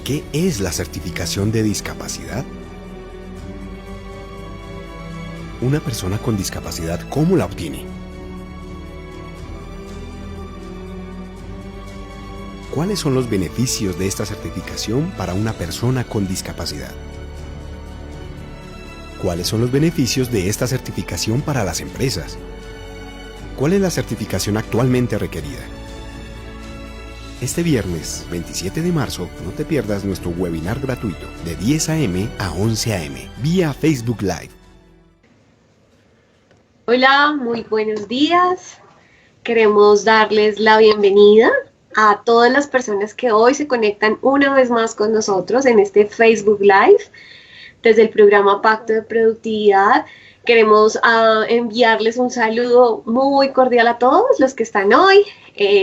¿Qué es la certificación de discapacidad? Una persona con discapacidad, ¿cómo la obtiene? ¿Cuáles son los beneficios de esta certificación para una persona con discapacidad? ¿Cuáles son los beneficios de esta certificación para las empresas? ¿Cuál es la certificación actualmente requerida? Este viernes 27 de marzo no te pierdas nuestro webinar gratuito de 10 a.m. a 11 a.m. vía Facebook Live. Hola, muy buenos días. Queremos darles la bienvenida a todas las personas que hoy se conectan una vez más con nosotros en este Facebook Live desde el programa Pacto de Productividad. Queremos enviarles un saludo muy cordial a todos los que están hoy.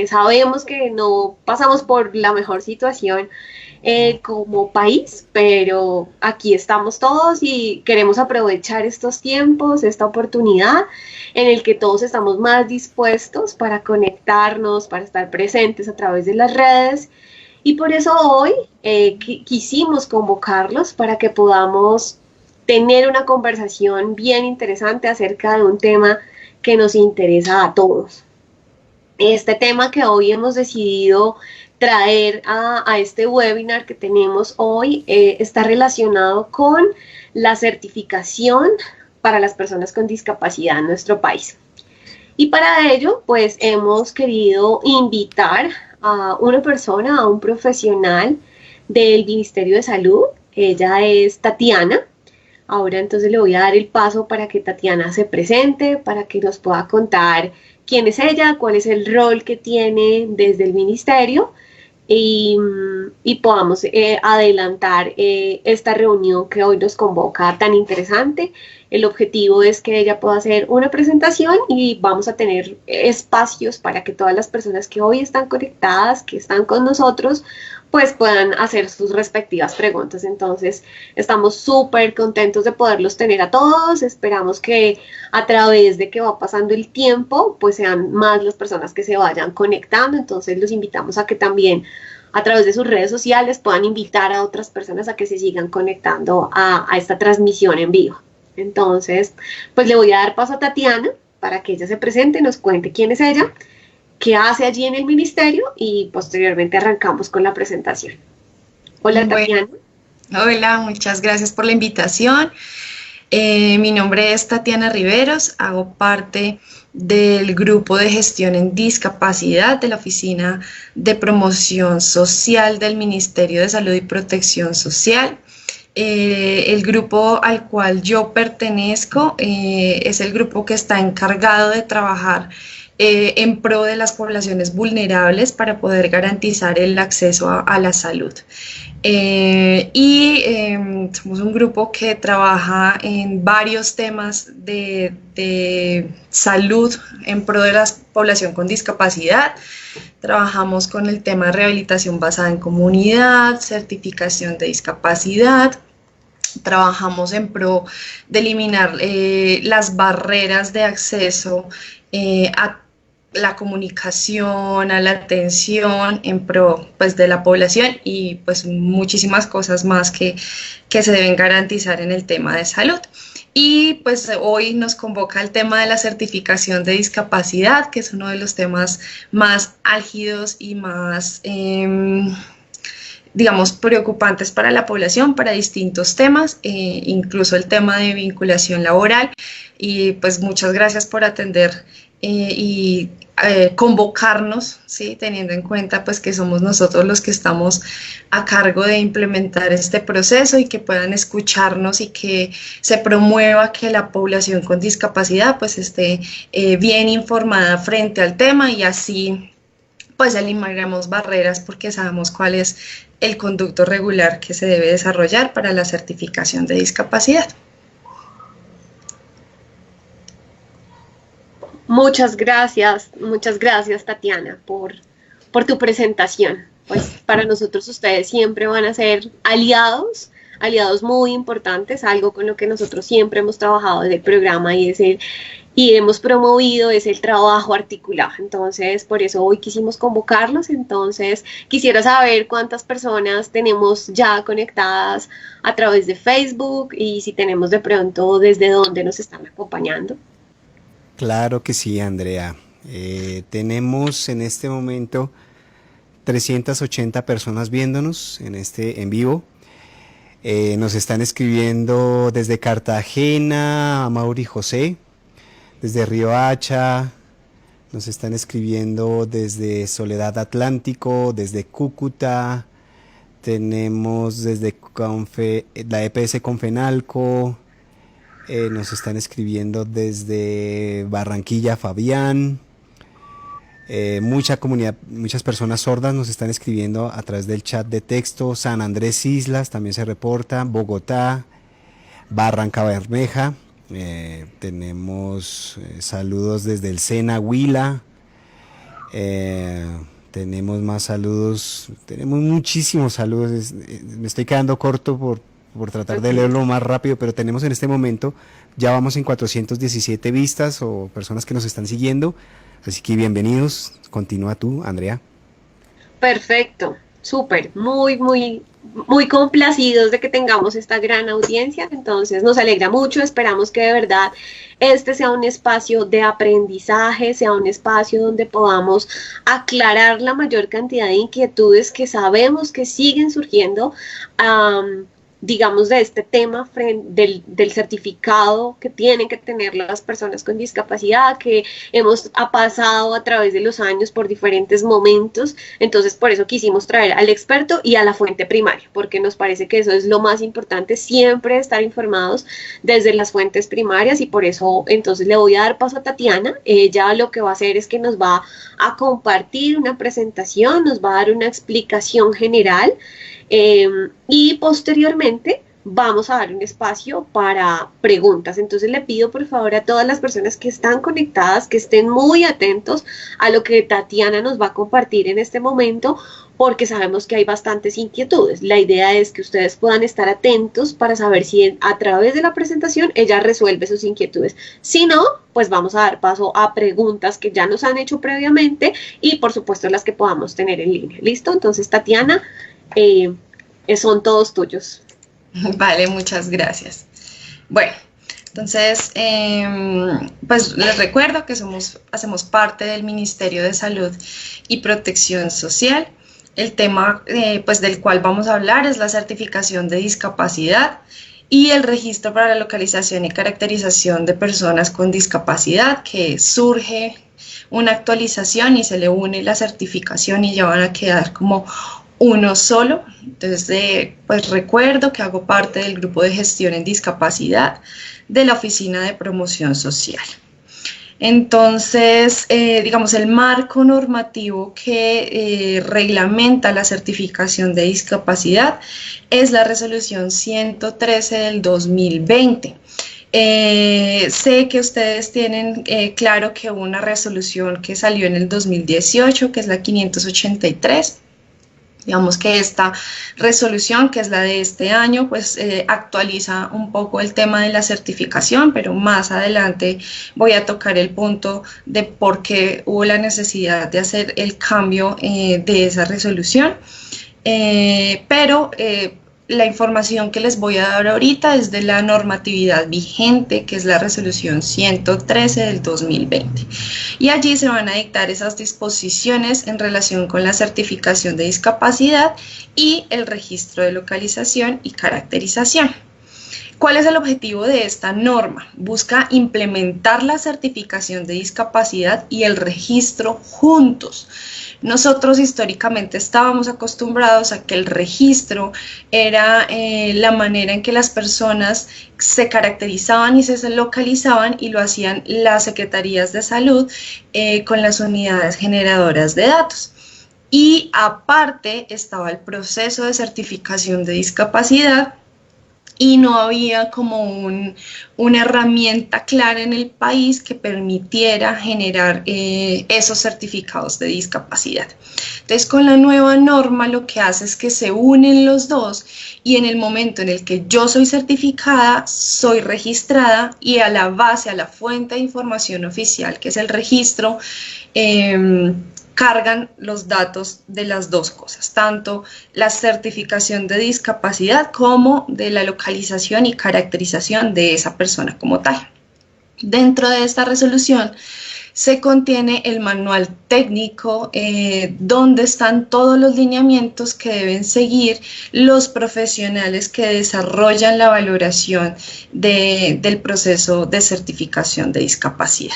Sabemos que no pasamos por la mejor situación como país, pero aquí estamos todos y queremos aprovechar estos tiempos, esta oportunidad en el que todos estamos más dispuestos para conectarnos, para estar presentes a través de las redes. Y por eso hoy quisimos convocarlos para que podamos tener una conversación bien interesante acerca de un tema que nos interesa a todos. Este tema que hoy hemos decidido traer a este webinar que tenemos hoy está relacionado con la certificación para las personas con discapacidad en nuestro país. Y para ello, pues hemos querido invitar a una persona, a un profesional del Ministerio de Salud. Ella es Tatiana. Ahora entonces le voy a dar el paso para que Tatiana se presente, para que nos pueda contar quién es ella, cuál es el rol que tiene desde el ministerio y podamos adelantar esta reunión que hoy nos convoca tan interesante. El objetivo es que ella pueda hacer una presentación y vamos a tener espacios para que todas las personas que hoy están conectadas, que están con nosotros, pues puedan hacer sus respectivas preguntas. Entonces, estamos súper contentos de poderlos tener a todos. Esperamos que a través de que va pasando el tiempo, pues sean más las personas que se vayan conectando. Entonces, los invitamos a que también a través de sus redes sociales puedan invitar a otras personas a que se sigan conectando a esta transmisión en vivo. Entonces, pues le voy a dar paso a Tatiana para que ella se presente, nos cuente quién es ella, qué hace allí en el ministerio y posteriormente arrancamos con la presentación. Hola, Tatiana. Hola, muchas gracias por la invitación. Mi nombre es Tatiana Riveros, hago parte del grupo de gestión en discapacidad de la Oficina de Promoción Social del Ministerio de Salud y Protección Social. El grupo al cual yo pertenezco es el grupo que está encargado de trabajar en pro de las poblaciones vulnerables para poder garantizar el acceso a la salud. Somos un grupo que trabaja en varios temas de salud en pro de la población con discapacidad. Trabajamos con el tema de rehabilitación basada en comunidad, certificación de discapacidad. Trabajamos en pro de eliminar las barreras de acceso a la comunicación, a la atención en pro pues, de la población y pues muchísimas cosas más que se deben garantizar en el tema de salud. Y pues hoy nos convoca el tema de la certificación de discapacidad, que es uno de los temas más álgidos y más digamos, preocupantes para la población, para distintos temas, incluso el tema de vinculación laboral. Y pues muchas gracias por atender y convocarnos, ¿sí? Teniendo en cuenta pues que somos nosotros los que estamos a cargo de implementar este proceso y que puedan escucharnos y que se promueva que la población con discapacidad pues esté bien informada frente al tema y así pues eliminaremos barreras porque sabemos cuál es el conducto regular que se debe desarrollar para la certificación de discapacidad. Muchas gracias Tatiana por tu presentación. Pues para nosotros ustedes siempre van a ser aliados muy importantes, algo con lo que nosotros siempre hemos trabajado desde el programa y es el y hemos promovido es el trabajo articulado. Entonces, por eso hoy quisimos convocarlos. Entonces, quisiera saber cuántas personas tenemos ya conectadas a través de Facebook y si tenemos de pronto desde dónde nos están acompañando. Claro que sí, Andrea. Tenemos en este momento 380 personas viéndonos en este en vivo. Nos están escribiendo desde Cartagena, a Mauri José, desde Río Hacha, nos están escribiendo desde Soledad Atlántico, desde Cúcuta, tenemos desde la EPS Confenalco, nos están escribiendo desde Barranquilla, Fabián. Muchas personas sordas nos están escribiendo a través del chat de texto. San Andrés Islas también se reporta, Bogotá, Barranca Bermeja. Tenemos saludos desde el Sena, Huila. Tenemos más saludos, tenemos muchísimos saludos. Me estoy quedando corto por tratar de leerlo más rápido, pero tenemos en este momento, ya vamos en 417 vistas o personas que nos están siguiendo. Así que bienvenidos, continúa tú, Andrea. Perfecto, súper, muy complacidos de que tengamos esta gran audiencia. Entonces nos alegra mucho, esperamos que de verdad este sea un espacio de aprendizaje, sea un espacio donde podamos aclarar la mayor cantidad de inquietudes que sabemos que siguen surgiendo, digamos, de este tema del certificado que tienen que tener las personas con discapacidad, que ha pasado a través de los años por diferentes momentos. Entonces, por eso quisimos traer al experto y a la fuente primaria, porque nos parece que eso es lo más importante, siempre estar informados desde las fuentes primarias, y por eso entonces le voy a dar paso a Tatiana. Ella lo que va a hacer es que nos va a compartir una presentación, nos va a dar una explicación general, y posteriormente vamos a dar un espacio para preguntas. Entonces le pido por favor a todas las personas que están conectadas que estén muy atentos a lo que Tatiana nos va a compartir en este momento, porque sabemos que hay bastantes inquietudes. La idea es que ustedes puedan estar atentos para saber si a través de la presentación ella resuelve sus inquietudes. Si no, pues vamos a dar paso a preguntas que ya nos han hecho previamente y por supuesto las que podamos tener en línea. ¿Listo? Entonces, Tatiana, son todos tuyos. Vale, muchas gracias. Bueno, entonces, pues les recuerdo que hacemos parte del Ministerio de Salud y Protección Social. El tema pues del cual vamos a hablar es la certificación de discapacidad y el registro para la localización y caracterización de personas con discapacidad, que surge una actualización y se le une la certificación y ya van a quedar como uno solo. Entonces, pues recuerdo que hago parte del grupo de gestión en discapacidad de la Oficina de Promoción Social. Entonces, digamos, el marco normativo que reglamenta la certificación de discapacidad es la resolución 113 del 2020. Sé que ustedes tienen claro que hubo una resolución que salió en el 2018, que es la 583. Digamos que esta resolución, que es la de este año, pues actualiza un poco el tema de la certificación, pero más adelante voy a tocar el punto de por qué hubo la necesidad de hacer el cambio de esa resolución. La información que les voy a dar ahorita es de la normatividad vigente, que es la resolución 113 del 2020. Y allí se van a dictar esas disposiciones en relación con la certificación de discapacidad y el registro de localización y caracterización. ¿Cuál es el objetivo de esta norma? Busca implementar la certificación de discapacidad y el registro juntos. Nosotros históricamente estábamos acostumbrados a que el registro era la manera en que las personas se caracterizaban y se localizaban, y lo hacían las secretarías de salud con las unidades generadoras de datos. Y aparte estaba el proceso de certificación de discapacidad, y no había como una herramienta clara en el país que permitiera generar esos certificados de discapacidad. Entonces, con la nueva norma lo que hace es que se unen los dos y en el momento en el que yo soy certificada, soy registrada y a la base, a la fuente de información oficial, que es el registro, cargan los datos de las dos cosas, tanto la certificación de discapacidad como de la localización y caracterización de esa persona como tal. Dentro de esta resolución se contiene el manual técnico donde están todos los lineamientos que deben seguir los profesionales que desarrollan la valoración del proceso de certificación de discapacidad.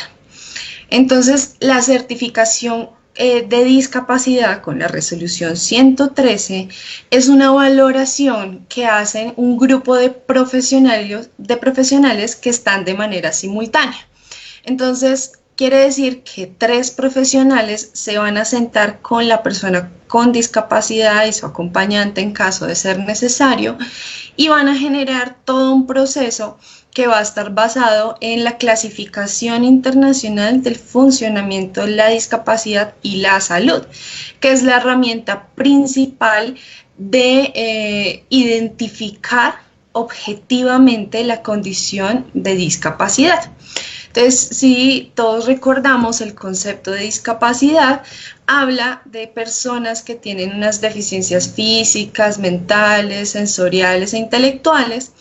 Entonces, la certificación de discapacidad con la resolución 113 es una valoración que hacen un grupo de profesionales que están de manera simultánea. Entonces, quiere decir que 3 profesionales se van a sentar con la persona con discapacidad y su acompañante en caso de ser necesario y van a generar todo un proceso que va a estar basado en la clasificación internacional del funcionamiento de la discapacidad y la salud, que es la herramienta principal de identificar objetivamente la condición de discapacidad. Entonces, si todos recordamos el concepto de discapacidad, habla de personas que tienen unas deficiencias físicas, mentales, sensoriales e intelectuales.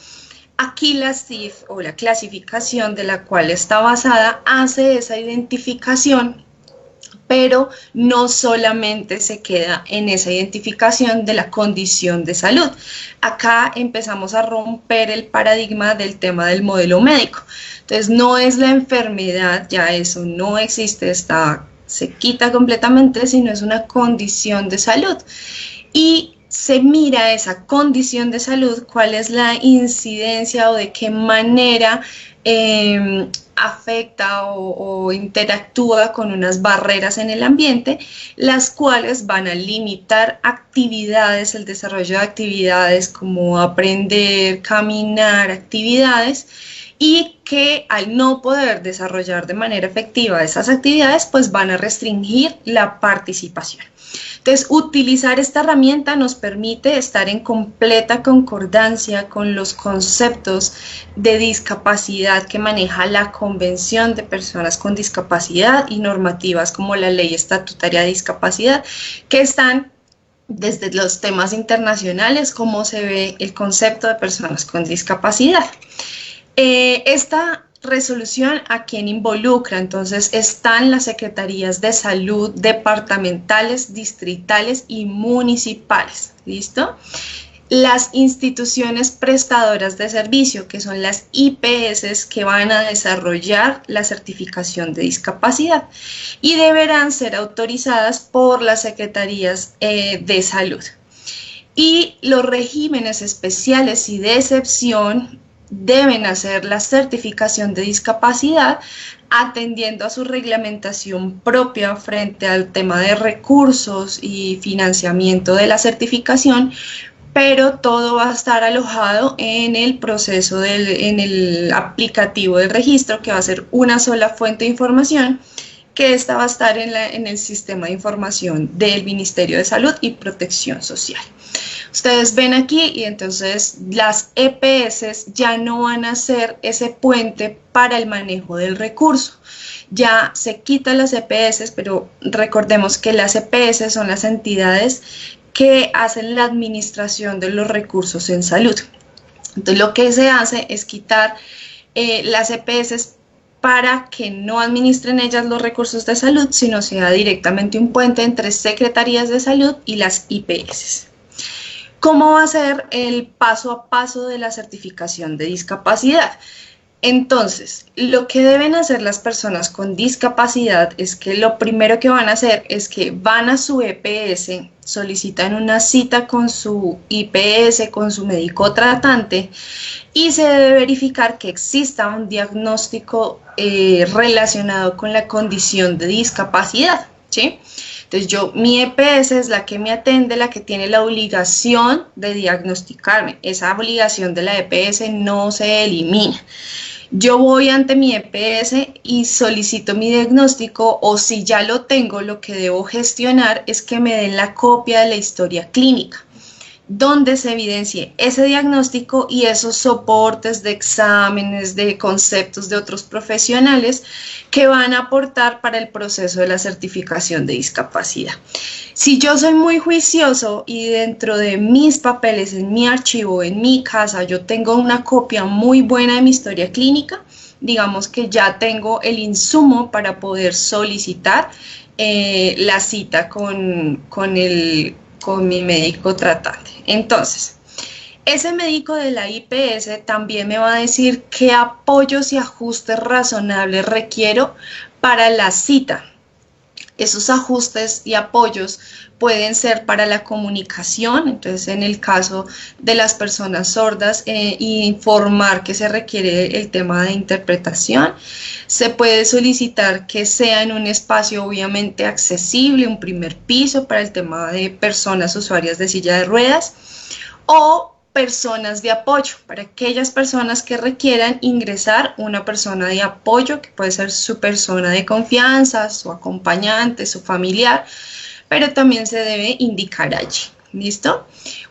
Aquí la CIF o la clasificación de la cual está basada hace esa identificación, pero no solamente se queda en esa identificación de la condición de salud. Acá empezamos a romper el paradigma del tema del modelo médico. Entonces no es la enfermedad, ya eso no existe, se quita completamente, sino es una condición de salud. Y se mira esa condición de salud, cuál es la incidencia o de qué manera afecta o interactúa con unas barreras en el ambiente, las cuales van a limitar actividades, el desarrollo de actividades como aprender, caminar, actividades, y que al no poder desarrollar de manera efectiva esas actividades, pues van a restringir la participación. Entonces, utilizar esta herramienta nos permite estar en completa concordancia con los conceptos de discapacidad que maneja la Convención de Personas con Discapacidad y normativas como la Ley Estatutaria de Discapacidad, que están desde los temas internacionales, cómo se ve el concepto de personas con discapacidad. Esta resolución a quién involucra, entonces están las secretarías de salud departamentales, distritales y municipales, ¿listo? Las instituciones prestadoras de servicio, que son las IPS, que van a desarrollar la certificación de discapacidad y deberán ser autorizadas por las secretarías de salud. Y los regímenes especiales y de excepción deben hacer la certificación de discapacidad atendiendo a su reglamentación propia frente al tema de recursos y financiamiento de la certificación, pero todo va a estar alojado en el proceso, en el aplicativo del registro, que va a ser una sola fuente de información, que esta va a estar en el sistema de información del Ministerio de Salud y Protección Social. Ustedes ven aquí y entonces las EPS ya no van a ser ese puente para el manejo del recurso. Ya se quitan las EPS, pero recordemos que las EPS son las entidades que hacen la administración de los recursos en salud. Entonces lo que se hace es quitar las EPS para que no administren ellas los recursos de salud, sino sea directamente un puente entre secretarías de salud y las IPS. ¿Cómo va a ser el paso a paso de la certificación de discapacidad? Entonces, lo que deben hacer las personas con discapacidad es que lo primero que van a hacer es que van a su EPS, solicitan una cita con su IPS, con su médico tratante, y se debe verificar que exista un diagnóstico relacionado con la condición de discapacidad, ¿sí? Entonces mi EPS es la que me atende, la que tiene la obligación de diagnosticarme. Esa obligación de la EPS no se elimina. Yo voy ante mi EPS y solicito mi diagnóstico, o si ya lo tengo, lo que debo gestionar es que me den la copia de la historia clínica, donde se evidencie ese diagnóstico y esos soportes de exámenes, de conceptos de otros profesionales que van a aportar para el proceso de la certificación de discapacidad. Si yo soy muy juicioso y dentro de mis papeles, en mi archivo, en mi casa, yo tengo una copia muy buena de mi historia clínica, digamos que ya tengo el insumo para poder solicitar la cita con mi médico tratante. Entonces, ese médico de la IPS también me va a decir qué apoyos y ajustes razonables requiero para la cita. Esos ajustes y apoyos pueden ser para la comunicación, entonces en el caso de las personas sordas, informar que se requiere el tema de interpretación. Se puede solicitar que sea en un espacio obviamente accesible, un primer piso para el tema de personas usuarias de silla de ruedas, o personas de apoyo, para aquellas personas que requieran ingresar una persona de apoyo, que puede ser su persona de confianza, su acompañante, su familiar, pero también se debe indicar allí. ¿Listo?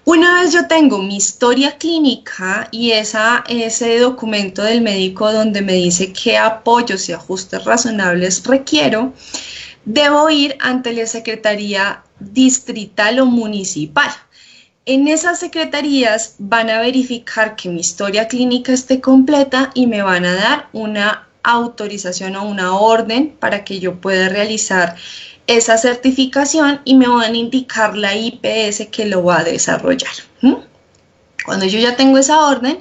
Una vez yo tengo mi historia clínica y ese documento del médico donde me dice qué apoyos y ajustes razonables requiero, debo ir ante la Secretaría Distrital o Municipal. En esas secretarías van a verificar que mi historia clínica esté completa y me van a dar una autorización o una orden para que yo pueda realizar esa certificación y me van a indicar la IPS que lo va a desarrollar. Cuando yo ya tengo esa orden,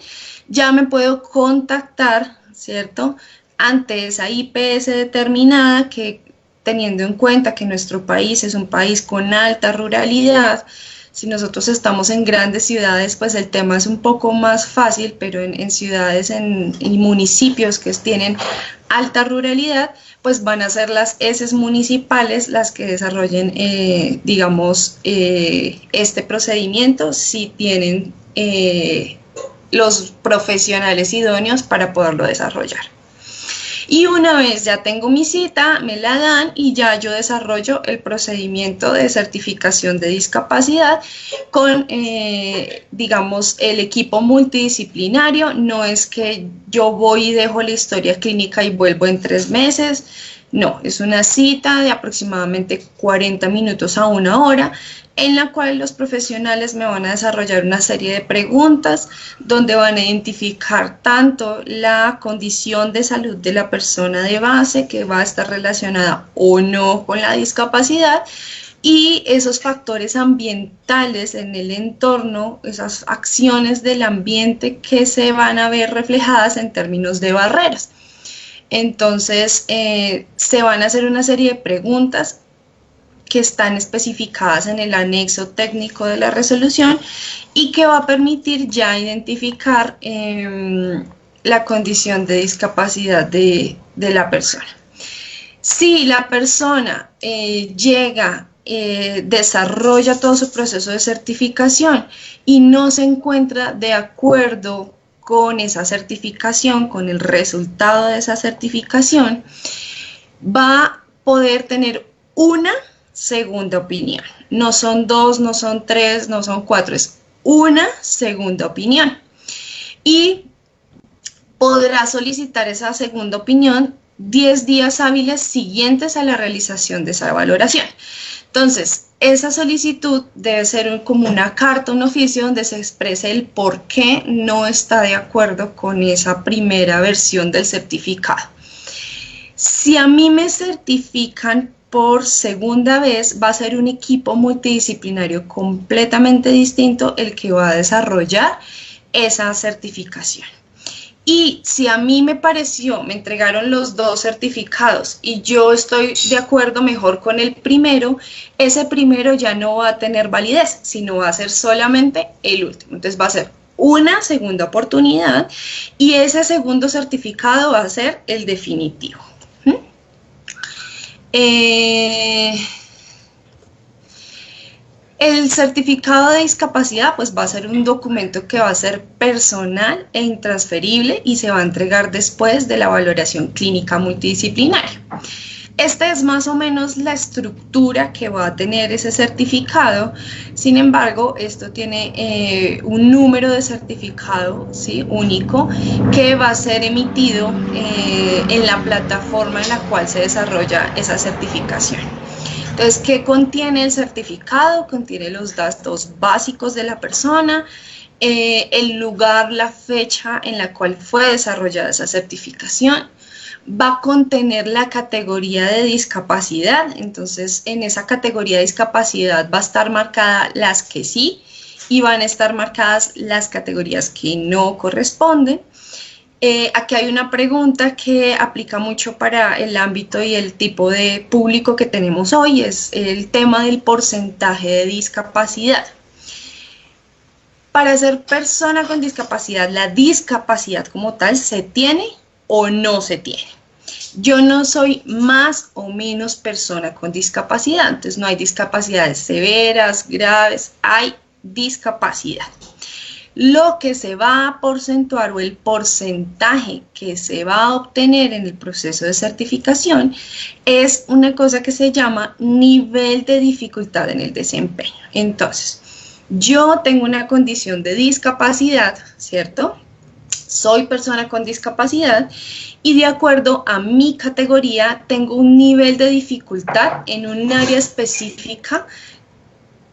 ya me puedo contactar, ¿cierto?, ante esa IPS determinada, que teniendo en cuenta que nuestro país es un país con alta ruralidad. Si nosotros estamos en grandes ciudades, pues el tema es un poco más fácil, pero en ciudades y municipios que tienen alta ruralidad, pues van a ser las ESES municipales las que desarrollen, este procedimiento, si tienen los profesionales idóneos para poderlo desarrollar. Y una vez ya tengo mi cita, me la dan y ya yo desarrollo el procedimiento de certificación de discapacidad con, el equipo multidisciplinario. No es que yo voy y dejo la historia clínica y vuelvo en 3 meses. No, es una cita de aproximadamente 40 minutos a 1 hora, en la cual los profesionales me van a desarrollar una serie de preguntas donde van a identificar tanto la condición de salud de la persona de base, que va a estar relacionada o no con la discapacidad, y esos factores ambientales en el entorno, esas acciones del ambiente que se van a ver reflejadas en términos de barreras. Entonces, se van a hacer una serie de preguntas que están especificadas en el anexo técnico de la resolución y que va a permitir ya identificar la condición de discapacidad de la persona. Si la persona desarrolla todo su proceso de certificación y no se encuentra de acuerdo con esa certificación, con el resultado de esa certificación, va a poder tener una segunda opinión. No son 2, no son 3, no son 4, es una segunda opinión. Y podrá solicitar esa segunda opinión 10 días hábiles siguientes a la realización de esa valoración. Entonces, esa solicitud debe ser como una carta, un oficio donde se exprese el por qué no está de acuerdo con esa primera versión del certificado. Si a mí me certifican por segunda vez, va a ser un equipo multidisciplinario completamente distinto el que va a desarrollar esa certificación. Y si a mí me entregaron los 2 certificados y yo estoy de acuerdo mejor con el primero, ese primero ya no va a tener validez, sino va a ser solamente el último. Entonces va a ser una segunda oportunidad y ese segundo certificado va a ser el definitivo. El certificado de discapacidad pues va a ser un documento que va a ser personal e intransferible y se va a entregar después de la valoración clínica multidisciplinaria. Esta es más o menos la estructura que va a tener ese certificado. Sin embargo, esto tiene un número de certificado, ¿sí?, único, que va a ser emitido en la plataforma en la cual se desarrolla esa certificación. Entonces, ¿qué contiene el certificado? Contiene los datos básicos de la persona, el lugar, la fecha en la cual fue desarrollada esa certificación. Va a contener la categoría de discapacidad, entonces en esa categoría de discapacidad va a estar marcada las que sí y van a estar marcadas las categorías que no corresponden. Aquí hay una pregunta que aplica mucho para el ámbito y el tipo de público que tenemos hoy, es el tema del porcentaje de discapacidad. Para ser persona con discapacidad, la discapacidad como tal se tiene o no se tiene. Yo no soy más o menos persona con discapacidad, entonces no hay discapacidades severas, graves, hay discapacidad. Lo que se va a porcentuar o el porcentaje que se va a obtener en el proceso de certificación es una cosa que se llama nivel de dificultad en el desempeño. Entonces, yo tengo una condición de discapacidad, ¿cierto? Soy persona con discapacidad y de acuerdo a mi categoría tengo un nivel de dificultad en un área específica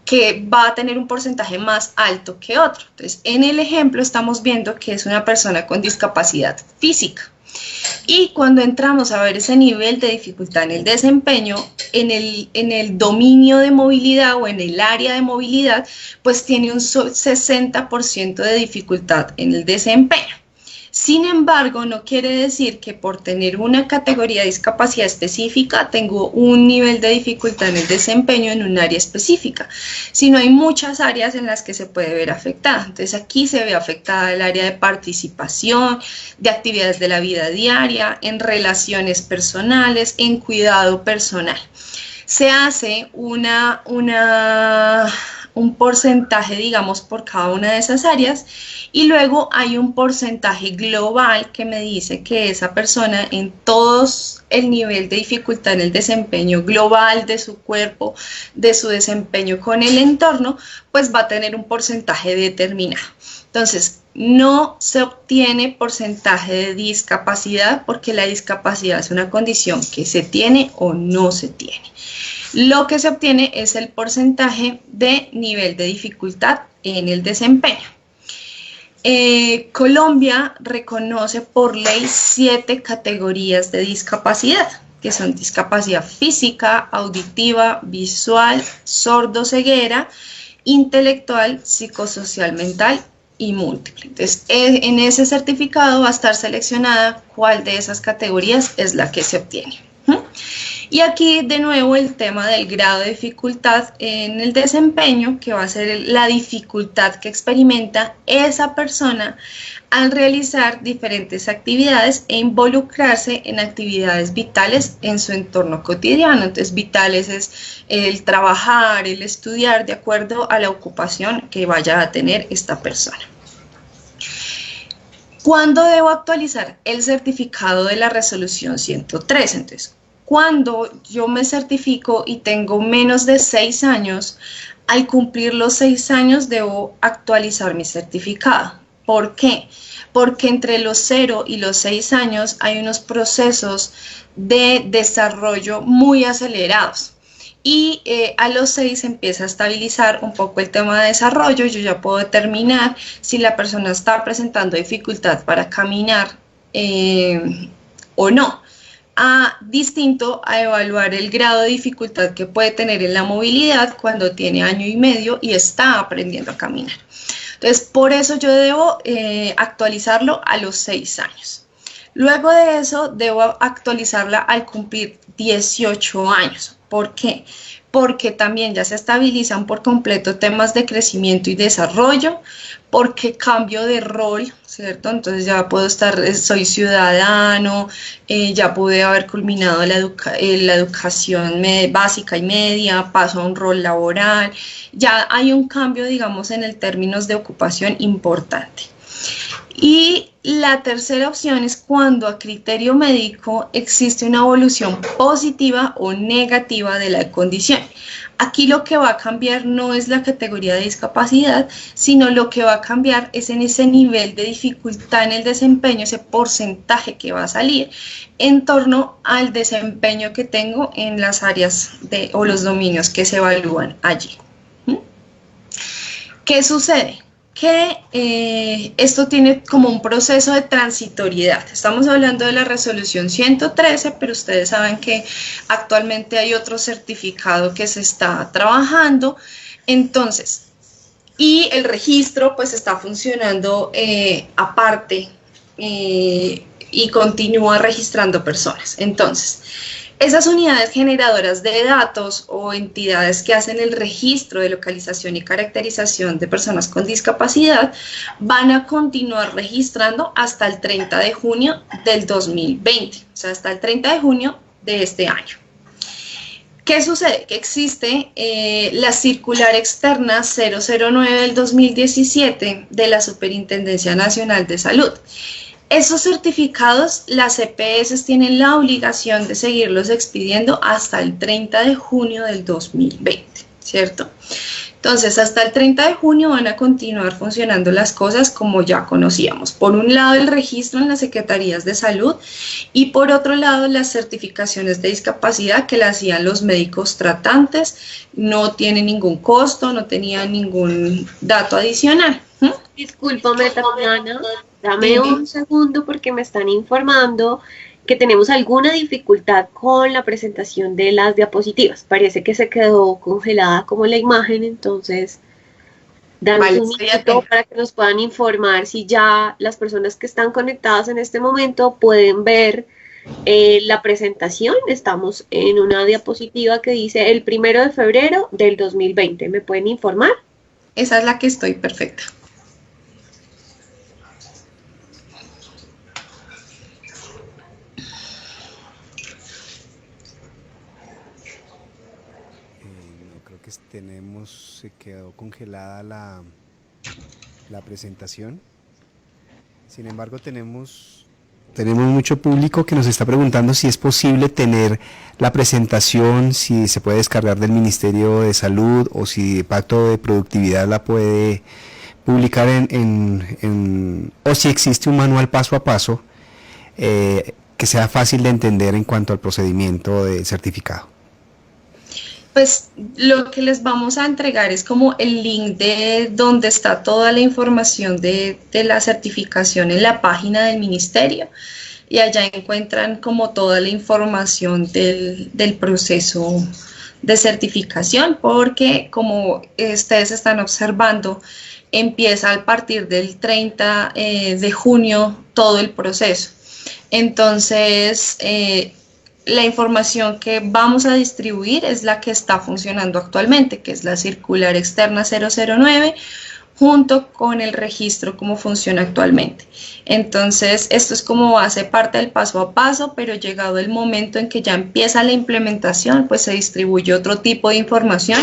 que va a tener un porcentaje más alto que otro. Entonces, en el ejemplo estamos viendo que es una persona con discapacidad física. Y cuando entramos a ver ese nivel de dificultad en el desempeño, en el dominio de movilidad o en el área de movilidad, pues tiene un 60% de dificultad en el desempeño. Sin embargo, no quiere decir que por tener una categoría de discapacidad específica tengo un nivel de dificultad en el desempeño en un área específica, sino hay muchas áreas en las que se puede ver afectada. Entonces aquí se ve afectada el área de participación, de actividades de la vida diaria, en relaciones personales, en cuidado personal. Se hace un porcentaje, digamos, por cada una de esas áreas y luego hay un porcentaje global que me dice que esa persona en todos el nivel de dificultad en el desempeño global de su cuerpo, de su desempeño con el entorno, pues va a tener un porcentaje determinado. Entonces, no se obtiene porcentaje de discapacidad porque la discapacidad es una condición que se tiene o no se tiene. Lo que se obtiene es el porcentaje de nivel de dificultad en el desempeño. Colombia reconoce por ley 7 categorías de discapacidad, que son discapacidad física, auditiva, visual, sordo-ceguera, intelectual, psicosocial, mental y múltiple. Entonces, en ese certificado va a estar seleccionada cuál de esas categorías es la que se obtiene. Y aquí de nuevo el tema del grado de dificultad en el desempeño, que va a ser la dificultad que experimenta esa persona al realizar diferentes actividades e involucrarse en actividades vitales en su entorno cotidiano. Entonces, vitales es el trabajar, el estudiar de acuerdo a la ocupación que vaya a tener esta persona. ¿Cuándo debo actualizar el certificado de la resolución 103? Entonces, cuando yo me certifico y tengo menos de 6 años, al cumplir los 6 años debo actualizar mi certificado. ¿Por qué? Porque entre los 0 y los 6 años hay unos procesos de desarrollo muy acelerados. Y a los 6 empieza a estabilizar un poco el tema de desarrollo. Yo ya puedo determinar si la persona está presentando dificultad para caminar o no. Distinto a evaluar el grado de dificultad que puede tener en la movilidad cuando tiene año y medio y está aprendiendo a caminar. Entonces, por eso yo debo actualizarlo a los 6 años. Luego de eso, debo actualizarla al cumplir 18 años. ¿Por qué? porque también ya se estabilizan por completo temas de crecimiento y desarrollo, porque cambio de rol, ¿cierto? Entonces ya puedo estar, soy ciudadano, ya pude haber culminado la educación básica y media, paso a un rol laboral, ya hay un cambio, digamos, en el términos de ocupación importante. Y la tercera opción es cuando a criterio médico existe una evolución positiva o negativa de la condición. Aquí lo que va a cambiar no es la categoría de discapacidad, sino lo que va a cambiar es en ese nivel de dificultad en el desempeño, ese porcentaje que va a salir en torno al desempeño que tengo en las áreas o los dominios que se evalúan allí. ¿Qué sucede? Que esto tiene como un proceso de transitoriedad. Estamos hablando de la resolución 113, pero ustedes saben que actualmente hay otro certificado que se está trabajando. Entonces, y el registro pues está funcionando aparte y continúa registrando personas. Entonces, esas unidades generadoras de datos o entidades que hacen el registro de localización y caracterización de personas con discapacidad van a continuar registrando hasta el 30 de junio del 2020, o sea, hasta el 30 de junio de este año. ¿Qué sucede? Que existe la circular externa 009 del 2017 de la Superintendencia Nacional de Salud. Esos certificados, las EPS tienen la obligación de seguirlos expidiendo hasta el 30 de junio del 2020, ¿cierto? Entonces, hasta el 30 de junio van a continuar funcionando las cosas como ya conocíamos. Por un lado, el registro en las secretarías de salud y por otro lado, las certificaciones de discapacidad que las hacían los médicos tratantes. No tienen ningún costo, no tenían ningún dato adicional. Discúlpame, Tatiana, dame un segundo porque me están informando que tenemos alguna dificultad con la presentación de las diapositivas. Parece que se quedó congelada como la imagen, entonces dame un minuto para que nos puedan informar si ya las personas que están conectadas en este momento pueden ver la presentación. Estamos en una diapositiva que dice el 1 de febrero del 2020. ¿Me pueden informar? Esa es la que estoy, perfecta. Se quedó congelada la presentación. Sin embargo, tenemos mucho público que nos está preguntando si es posible tener la presentación, si se puede descargar del Ministerio de Salud o si Pacto de Productividad la puede publicar o si existe un manual paso a paso que sea fácil de entender en cuanto al procedimiento de certificado. Pues lo que les vamos a entregar es como el link de donde está toda la información de la certificación en la página del ministerio y allá encuentran como toda la información del proceso de certificación, porque como ustedes están observando, empieza a partir del 30 de junio todo el proceso. Entonces, la información que vamos a distribuir es la que está funcionando actualmente, que es la circular externa 009, junto con el registro como funciona actualmente. Entonces, esto es como hace parte del paso a paso, pero llegado el momento en que ya empieza la implementación, pues se distribuye otro tipo de información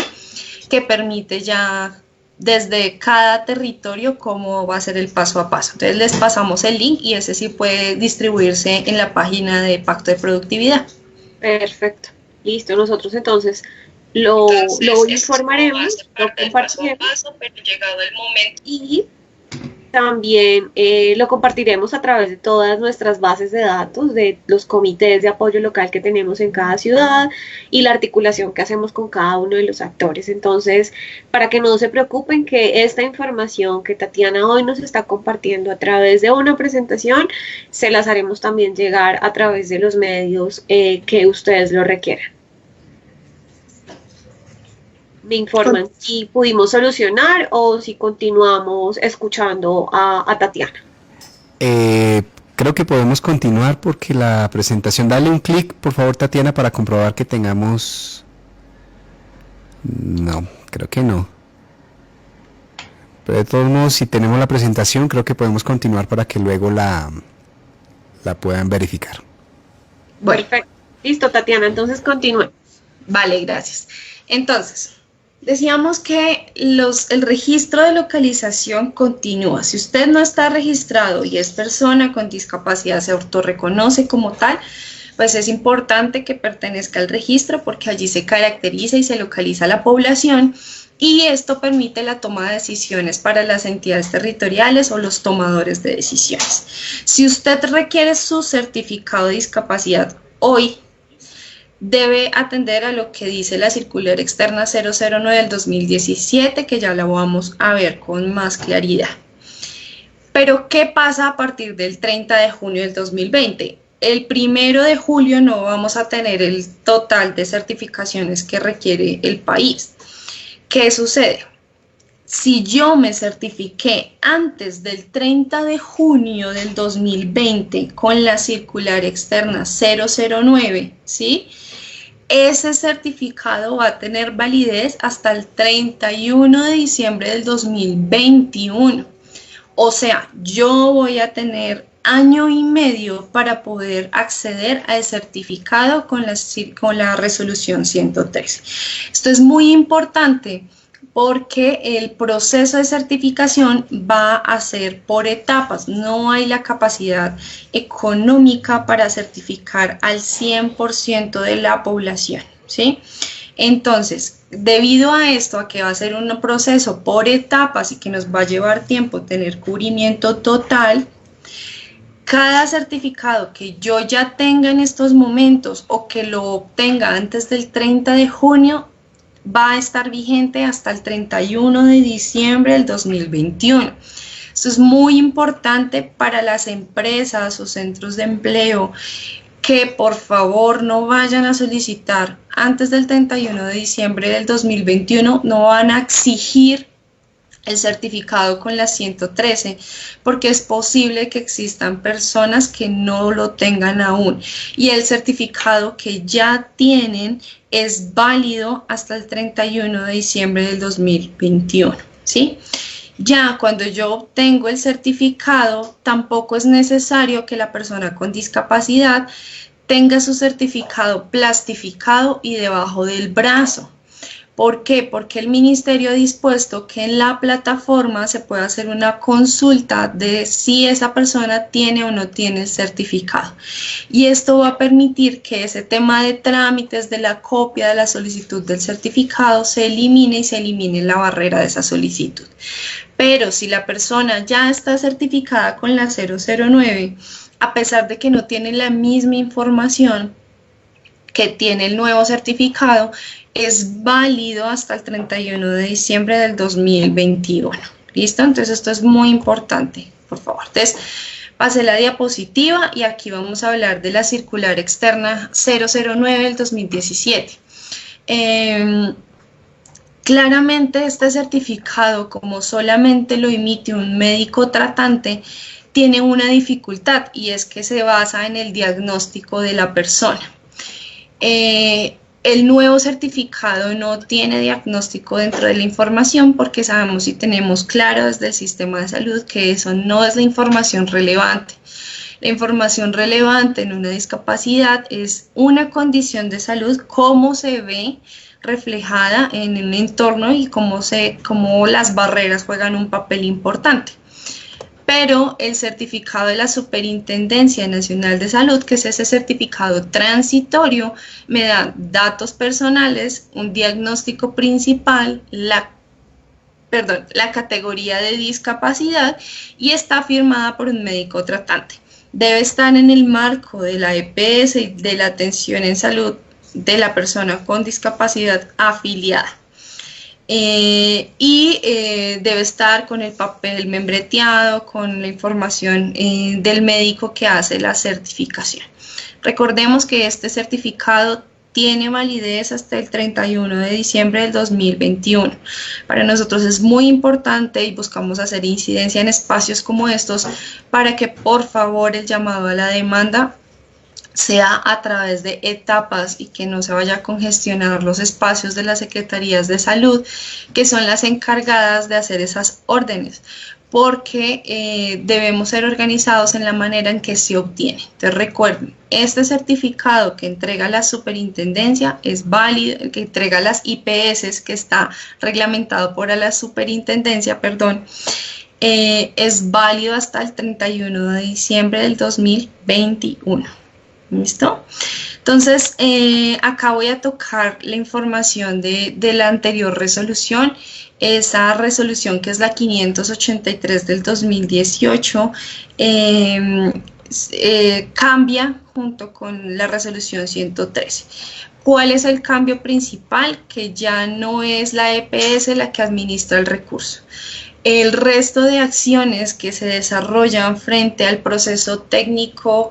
que permite ya desde cada territorio cómo va a ser el paso a paso. Entonces les pasamos el link y ese sí puede distribuirse en la página de Pacto de Productividad. Perfecto, listo. Nosotros entonces lo informaremos, lo compartiremos pero llegado el momento y también lo compartiremos a través de todas nuestras bases de datos, de los comités de apoyo local que tenemos en cada ciudad y la articulación que hacemos con cada uno de los actores. Entonces, para que no se preocupen que esta información que Tatiana hoy nos está compartiendo a través de una presentación, se las haremos también llegar a través de los medios que ustedes lo requieran. Me informan si pudimos solucionar o si continuamos escuchando a Tatiana. Creo que podemos continuar porque la presentación, dale un clic por favor Tatiana para comprobar que tengamos No, creo que no. Pero de todos modos, si tenemos la presentación, creo que podemos continuar para que luego la puedan verificar. Bueno, Perfecto. Listo, Tatiana, entonces continúe. vale, gracias. Entonces, decíamos que el registro de localización continúa. Si usted no está registrado y es persona con discapacidad, se autorreconoce como tal, pues es importante que pertenezca al registro porque allí se caracteriza y se localiza la población y esto permite la toma de decisiones para las entidades territoriales o los tomadores de decisiones. Si usted requiere su certificado de discapacidad hoy, debe atender a lo que dice la circular externa 009 del 2017, que ya la vamos a ver con más claridad. Pero, ¿qué pasa a partir del 30 de junio del 2020? El 1 de julio no vamos a tener el total de certificaciones que requiere el país. ¿Qué sucede? Si yo me certifiqué antes del 30 de junio del 2020 con la circular externa 009, ¿sí? Ese certificado va a tener validez hasta el 31 de diciembre del 2021. O sea, yo voy a tener año y medio para poder acceder al certificado con la resolución 113. Esto es muy importante porque el proceso de certificación va a ser por etapas. No hay la capacidad económica para certificar al 100% de la población, ¿sí? Entonces, debido a esto, a que va a ser un proceso por etapas y que nos va a llevar tiempo tener cubrimiento total, cada certificado que yo ya tenga en estos momentos o que lo obtenga antes del 30 de junio va a estar vigente hasta el 31 de diciembre del 2021. Esto es muy importante para las empresas o centros de empleo, que por favor no vayan a solicitar antes del 31 de diciembre del 2021, no van a exigir el certificado con la 113, porque es posible que existan personas que no lo tengan aún y el certificado que ya tienen es válido hasta el 31 de diciembre del 2021, ¿sí? Ya cuando yo obtengo el certificado, tampoco es necesario que la persona con discapacidad tenga su certificado plastificado y debajo del brazo. ¿Por qué? Porque el ministerio ha dispuesto que en la plataforma se puede hacer una consulta de si esa persona tiene o no tiene el certificado. Y esto va a permitir que ese tema de trámites de la copia de la solicitud del certificado se elimine y se elimine la barrera de esa solicitud. Pero si la persona ya está certificada con la 009, a pesar de que no tiene la misma información que tiene el nuevo certificado, es válido hasta el 31 de diciembre del 2021. ¿Listo? Entonces esto es muy importante, por favor. Entonces, pasé la diapositiva y aquí vamos a hablar de la circular externa 009 del 2017. Claramente este certificado, como solamente lo emite un médico tratante, tiene una dificultad y es que se basa en el diagnóstico de la persona. El nuevo certificado no tiene diagnóstico dentro de la información porque sabemos y tenemos claro desde el sistema de salud que eso no es la información relevante. La información relevante en una discapacidad es una condición de salud, cómo se ve reflejada en el entorno y cómo las barreras juegan un papel importante. Pero el certificado de la Superintendencia Nacional de Salud, que es ese certificado transitorio, me da datos personales, un diagnóstico principal, la categoría de discapacidad y está firmada por un médico tratante. Debe estar en el marco de la EPS y de la atención en salud de la persona con discapacidad afiliada. Debe estar con el papel membreteado, con la información del médico que hace la certificación. Recordemos que este certificado tiene validez hasta el 31 de diciembre del 2021. Para nosotros es muy importante y buscamos hacer incidencia en espacios como estos para que por favor el llamado a la demanda sea a través de etapas y que no se vaya a congestionar los espacios de las secretarías de salud, que son las encargadas de hacer esas órdenes, porque debemos ser organizados en la manera en que se obtiene. Entonces recuerden, este certificado que entrega la superintendencia es válido, que entrega las IPS, que está reglamentado por la superintendencia, perdón, es válido hasta el 31 de diciembre del 2021. ¿Listo? Entonces, acá voy a tocar la información de la anterior resolución. Esa resolución, que es la 583 del 2018, cambia junto con la resolución 113. ¿Cuál es el cambio principal? Que ya no es la EPS la que administra el recurso. El resto de acciones que se desarrollan frente al proceso técnico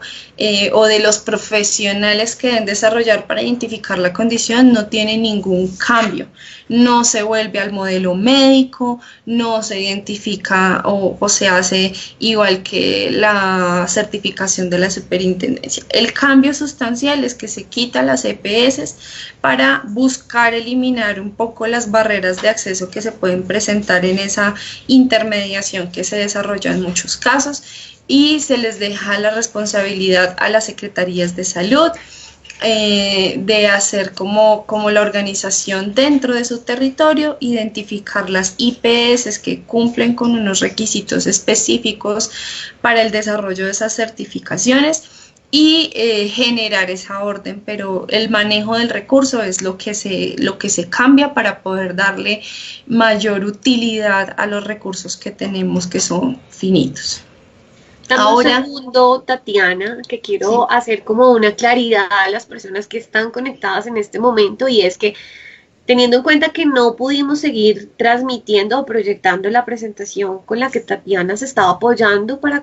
o de los profesionales que deben desarrollar para identificar la condición no tiene ningún cambio. No se vuelve al modelo médico, no se identifica o se hace igual que la certificación de la superintendencia. El cambio sustancial es que se quita las EPS para buscar eliminar un poco las barreras de acceso que se pueden presentar en esa intermediación que se desarrolla en muchos casos, y se les deja la responsabilidad a las secretarías de salud de hacer como la organización dentro de su territorio, identificar las IPS que cumplen con unos requisitos específicos para el desarrollo de esas certificaciones y generar esa orden, pero el manejo del recurso es lo que se cambia para poder darle mayor utilidad a los recursos que tenemos, que son finitos. Dame Ahora, un segundo, Tatiana, que quiero hacer como una claridad a las personas que están conectadas en este momento, y es que, teniendo en cuenta que no pudimos seguir transmitiendo o proyectando la presentación con la que Tatiana se estaba apoyando para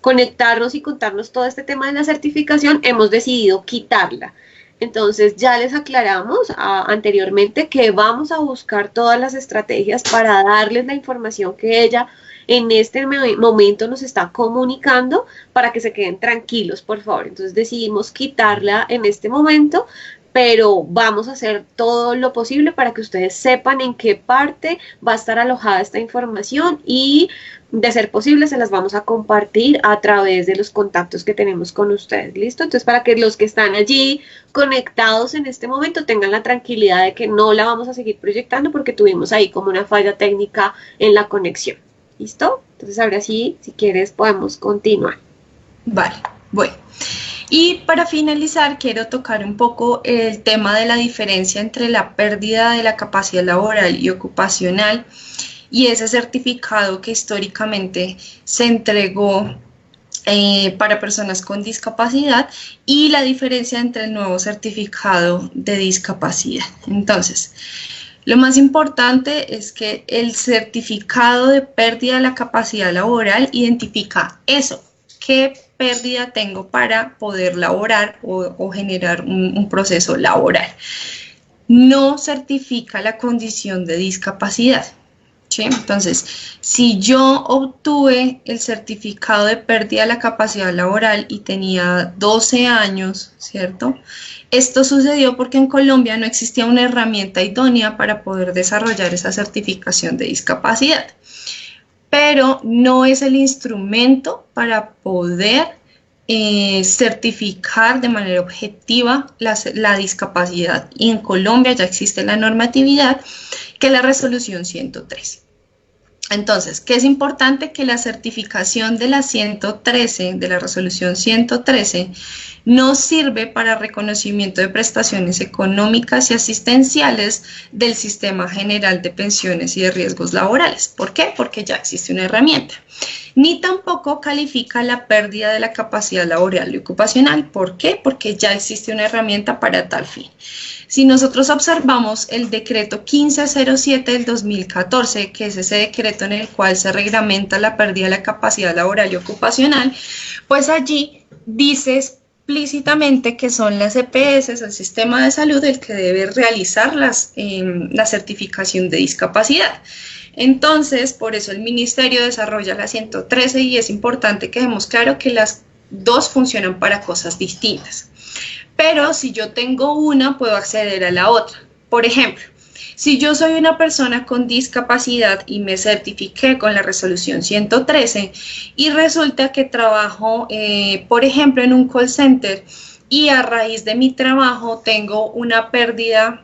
conectarnos y contarnos todo este tema de la certificación, hemos decidido quitarla. Entonces ya les aclaramos anteriormente que vamos a buscar todas las estrategias para darles la información que ella en este momento nos está comunicando, para que se queden tranquilos, por favor. Entonces decidimos quitarla en este momento, pero vamos a hacer todo lo posible para que ustedes sepan en qué parte va a estar alojada esta información, y de ser posible se las vamos a compartir a través de los contactos que tenemos con ustedes. ¿Listo? Entonces, para que los que están allí conectados en este momento tengan la tranquilidad de que no la vamos a seguir proyectando porque tuvimos ahí como una falla técnica en la conexión. ¿Listo? Entonces ahora sí, si quieres podemos continuar. Vale, bueno. Y para finalizar, quiero tocar un poco el tema de la diferencia entre la pérdida de la capacidad laboral y ocupacional y ese certificado que históricamente se entregó para personas con discapacidad, y la diferencia entre el nuevo certificado de discapacidad. Entonces, lo más importante es que el certificado de pérdida de la capacidad laboral identifica eso, qué pérdida tengo para poder laborar o generar un proceso laboral. No certifica la condición de discapacidad. ¿Sí? Entonces, si yo obtuve el certificado de pérdida de la capacidad laboral y tenía 12 años, ¿cierto? Esto sucedió porque en Colombia no existía una herramienta idónea para poder desarrollar esa certificación de discapacidad, pero no es el instrumento para poder certificar de manera objetiva la discapacidad, y en Colombia ya existe la normatividad, que es la resolución 113. Entonces, ¿qué es importante? Que la certificación de la 113, de la resolución 113, no sirve para reconocimiento de prestaciones económicas y asistenciales del Sistema General de Pensiones y de Riesgos Laborales. ¿Por qué? Porque ya existe una herramienta. Ni tampoco califica la pérdida de la capacidad laboral y ocupacional. ¿Por qué? Porque ya existe una herramienta para tal fin. Si nosotros observamos el decreto 1507 del 2014, que es ese decreto en el cual se reglamenta la pérdida de la capacidad laboral y ocupacional, pues allí dice explícitamente que son las EPS, el sistema de salud, el que debe realizar la certificación de discapacidad. Entonces, por eso el Ministerio desarrolla la 113, y es importante que dejemos claro que dos funcionan para cosas distintas. Pero si yo tengo una, puedo acceder a la otra. Por ejemplo, si yo soy una persona con discapacidad y me certifiqué con la resolución 113 y resulta que trabajo, por ejemplo, en un call center y a raíz de mi trabajo tengo una pérdida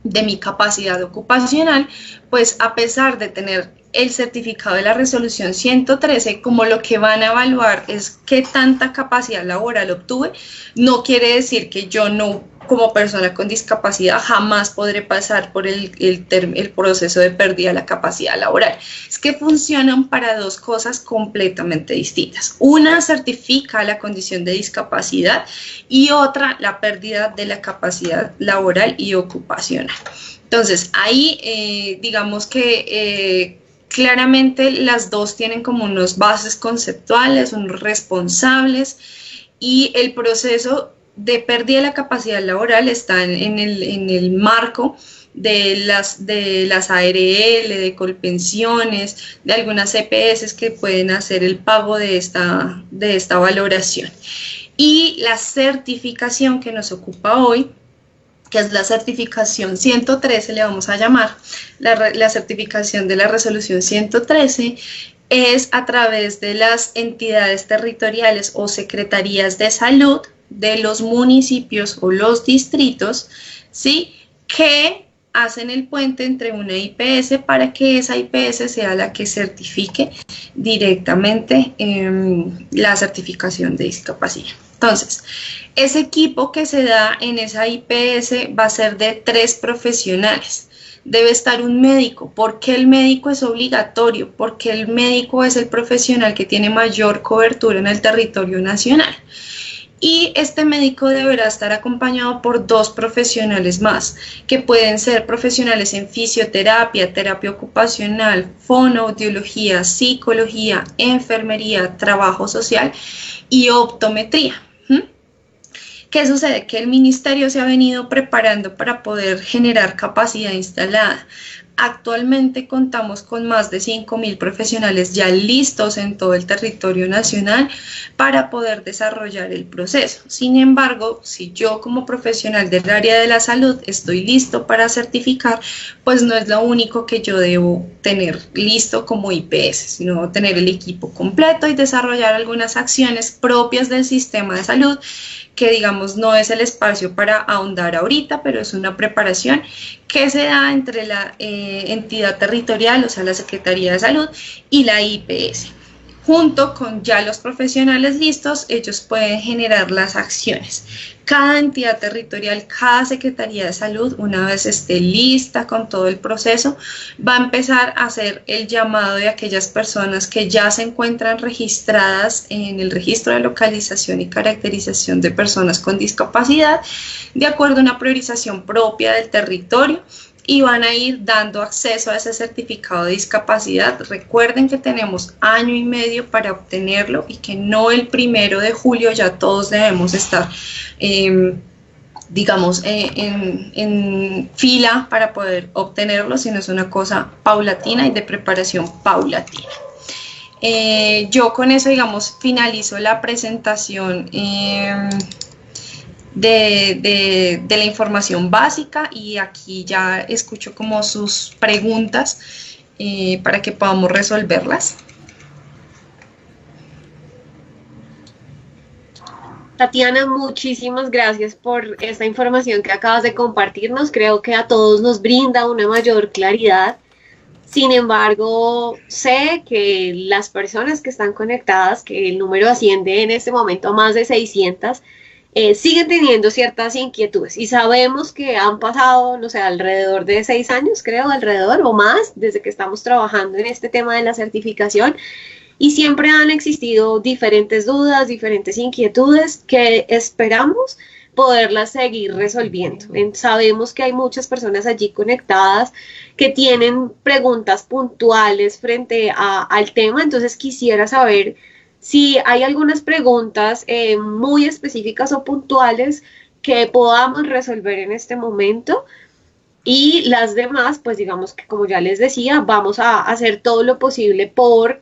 de mi capacidad ocupacional, pues a pesar de tener el certificado de la resolución 113, como lo que van a evaluar es qué tanta capacidad laboral obtuve, no quiere decir que yo no, como persona con discapacidad, jamás podré pasar por el proceso de pérdida de la capacidad laboral. Es que funcionan para dos cosas completamente distintas. Una certifica la condición de discapacidad y otra la pérdida de la capacidad laboral y ocupacional. Entonces, ahí digamos que claramente las dos tienen como unas bases conceptuales, unos responsables, y el proceso de pérdida de la capacidad laboral está en el marco de las ARL, de Colpensiones, de algunas EPS que pueden hacer el pago de esta valoración. Y la certificación que nos ocupa hoy, que es la certificación 113, le vamos a llamar, la certificación de la resolución 113, es a través de las entidades territoriales o secretarías de salud de los municipios o los distritos, ¿sí?, que hacen el puente entre una IPS para que esa IPS sea la que certifique directamente la certificación de discapacidad. Entonces, ese equipo que se da en esa IPS va a ser de 3 profesionales. Debe estar un médico. ¿Por qué el médico es obligatorio? Porque el médico es el profesional que tiene mayor cobertura en el territorio nacional. Y este médico deberá estar acompañado por 2 profesionales más, que pueden ser profesionales en fisioterapia, terapia ocupacional, fonoaudiología, psicología, enfermería, trabajo social y optometría. ¿Qué sucede? Que el ministerio se ha venido preparando para poder generar capacidad instalada. Actualmente contamos con más de 5.000 profesionales ya listos en todo el territorio nacional para poder desarrollar el proceso. Sin embargo, si yo como profesional del área de la salud estoy listo para certificar, pues no es lo único que yo debo tener listo como IPS, sino tener el equipo completo y desarrollar algunas acciones propias del sistema de salud, que digamos no es el espacio para ahondar ahorita, pero es una preparación que se da entre la entidad territorial, o sea, la Secretaría de Salud y la IPS. Junto con ya los profesionales listos, ellos pueden generar las acciones. Cada entidad territorial, cada Secretaría de Salud, una vez esté lista con todo el proceso, va a empezar a hacer el llamado de aquellas personas que ya se encuentran registradas en el registro de localización y caracterización de personas con discapacidad, de acuerdo a una priorización propia del territorio, y van a ir dando acceso a ese certificado de discapacidad. Recuerden que tenemos 1 año y medio para obtenerlo y que no el 1 de julio ya todos debemos estar, digamos, en fila para poder obtenerlo, sino es una cosa paulatina y de preparación paulatina. Yo con eso, digamos, finalizo la presentación de la información básica, y aquí ya escucho como sus preguntas para que podamos resolverlas. Tatiana, muchísimas gracias por esta información que acabas de compartirnos. Creo que a todos nos brinda una mayor claridad. Sin embargo, sé que las personas que están conectadas, que el número asciende en este momento a más de 600, siguen teniendo ciertas inquietudes, y sabemos que han pasado, no sé, alrededor de 6 años, creo, alrededor o más, desde que estamos trabajando en este tema de la certificación, y siempre han existido diferentes dudas, diferentes inquietudes que esperamos poderlas seguir resolviendo. Sabemos que hay muchas personas allí conectadas que tienen preguntas puntuales frente al tema, entonces quisiera saber si hay algunas preguntas muy específicas o puntuales que podamos resolver en este momento, y las demás, pues digamos que, como ya les decía, vamos a hacer todo lo posible por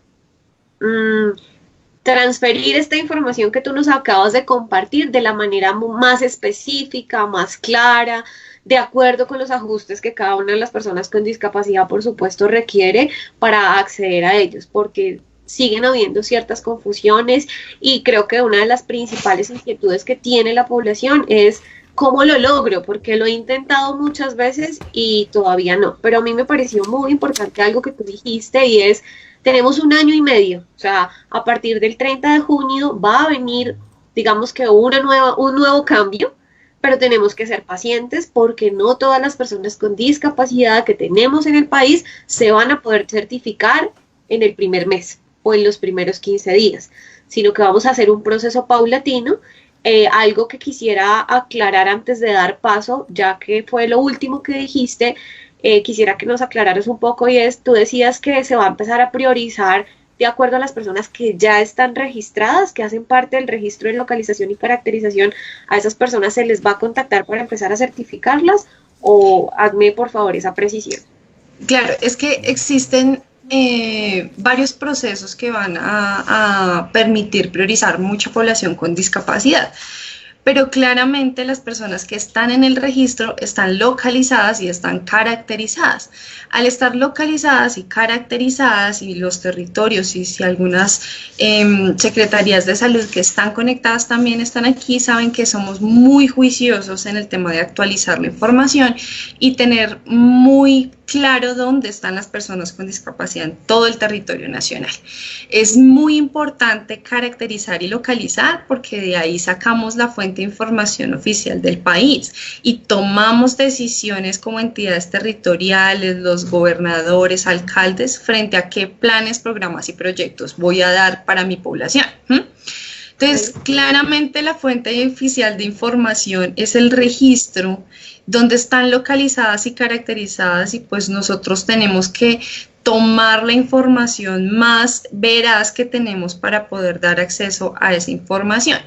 transferir esta información que tú nos acabas de compartir de la manera más específica, más clara, de acuerdo con los ajustes que cada una de las personas con discapacidad, por supuesto, requiere para acceder a ellos, porque siguen habiendo ciertas confusiones y creo que una de las principales inquietudes que tiene la población es cómo lo logro, porque lo he intentado muchas veces y todavía no. Pero a mí me pareció muy importante algo que tú dijiste y es, tenemos un año y medio, o sea, a partir del 30 de junio va a venir, digamos que un nuevo cambio, pero tenemos que ser pacientes porque no todas las personas con discapacidad que tenemos en el país se van a poder certificar en el primer mes o en los primeros 15 días, sino que vamos a hacer un proceso paulatino. Algo que quisiera aclarar antes de dar paso, ya que fue lo último que dijiste, quisiera que nos aclararas un poco y es, tú decías que se va a empezar a priorizar de acuerdo a las personas que ya están registradas, que hacen parte del registro de localización y caracterización, a esas personas se les va a contactar para empezar a certificarlas, o hazme por favor esa precisión. Claro, es que existen varios procesos que van a permitir priorizar mucha población con discapacidad, pero claramente las personas que están en el registro están localizadas y están caracterizadas. Al estar localizadas y caracterizadas, y los territorios y si algunas secretarías de salud que están conectadas también están aquí, saben que somos muy juiciosos en el tema de actualizar la información y tener muy claro dónde están las personas con discapacidad en todo el territorio nacional. Es muy importante caracterizar y localizar porque de ahí sacamos la fuente de información oficial del país y tomamos decisiones como entidades territoriales, los gobernadores, alcaldes, frente a qué planes, programas y proyectos voy a dar para mi población. Entonces, claramente la fuente oficial de información es el registro donde están localizadas y caracterizadas y pues nosotros tenemos que tomar la información más veraz que tenemos para poder dar acceso a esa información.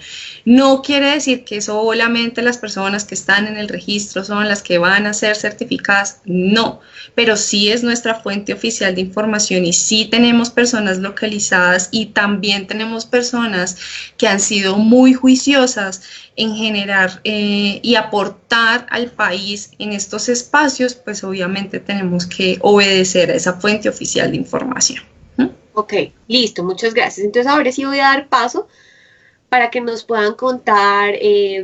No quiere decir que solamente las personas que están en el registro son las que van a ser certificadas, no, pero sí es nuestra fuente oficial de información y sí tenemos personas localizadas y también tenemos personas que han sido muy juiciosas en generar y aportar al país en estos espacios, pues obviamente tenemos que obedecer a esa fuente oficial de información. Ok, listo, muchas gracias. Entonces ahora sí voy a dar paso para que nos puedan contar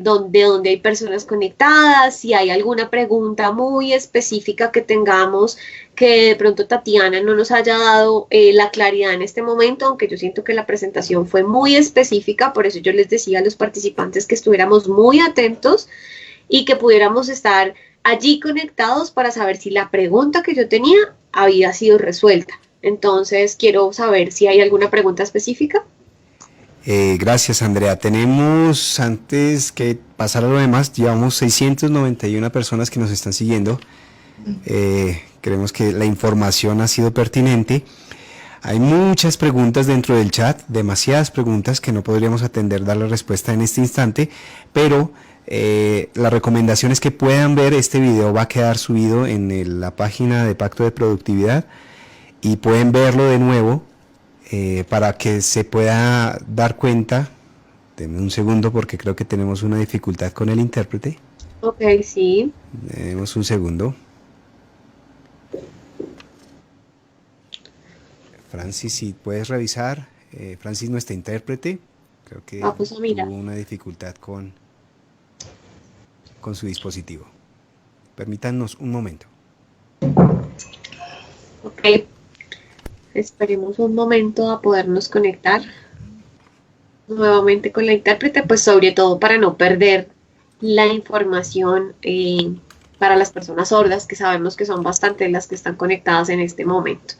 dónde hay personas conectadas, si hay alguna pregunta muy específica que tengamos que de pronto Tatiana no nos haya dado la claridad en este momento, aunque yo siento que la presentación fue muy específica, por eso yo les decía a los participantes que estuviéramos muy atentos y que pudiéramos estar allí conectados para saber si la pregunta que yo tenía había sido resuelta. Entonces quiero saber si hay alguna pregunta específica. Gracias, Andrea. Tenemos, antes que pasar a lo demás, llevamos 691 personas que nos están siguiendo. Creemos que la información ha sido pertinente. Hay muchas preguntas dentro del chat, demasiadas preguntas que no podríamos atender, dar la respuesta en este instante, pero la recomendación es que puedan ver este video, va a quedar subido en la página de Pacto de Productividad y pueden verlo de nuevo. Para que se pueda dar cuenta, denme un segundo porque creo que tenemos una dificultad con el intérprete. Ok, sí. Tenemos un segundo. Francis, si puedes revisar. Francis, nuestra intérprete, creo que tuvo una dificultad con su dispositivo. Permítanos un momento. Ok. Esperemos un momento a podernos conectar nuevamente con la intérprete, pues sobre todo para no perder la información para las personas sordas, que sabemos que son bastante las que están conectadas en este momento.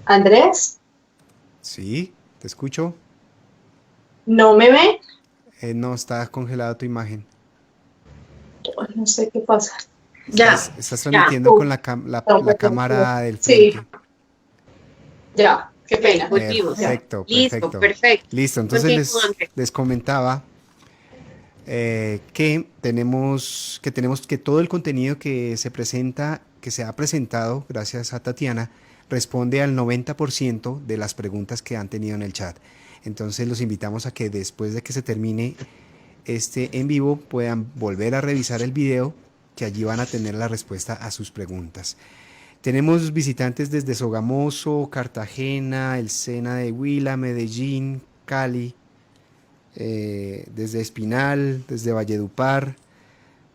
Andrés. Sí, te escucho. ¿No me ve? No, está congelada tu imagen. No sé qué pasa. Estás transmitiendo con la cámara del frente. Sí. Ya, qué pena. Perfecto. Listo, entonces les comentaba, que todo el contenido que se ha presentado, gracias a Tatiana, responde al 90% de las preguntas que han tenido en el chat. Entonces los invitamos a que después de que se termine este en vivo puedan volver a revisar el video, que allí van a tener la respuesta a sus preguntas. Tenemos visitantes desde Sogamoso, Cartagena, el Sena de Huila, Medellín, Cali, desde Espinal, desde Valledupar,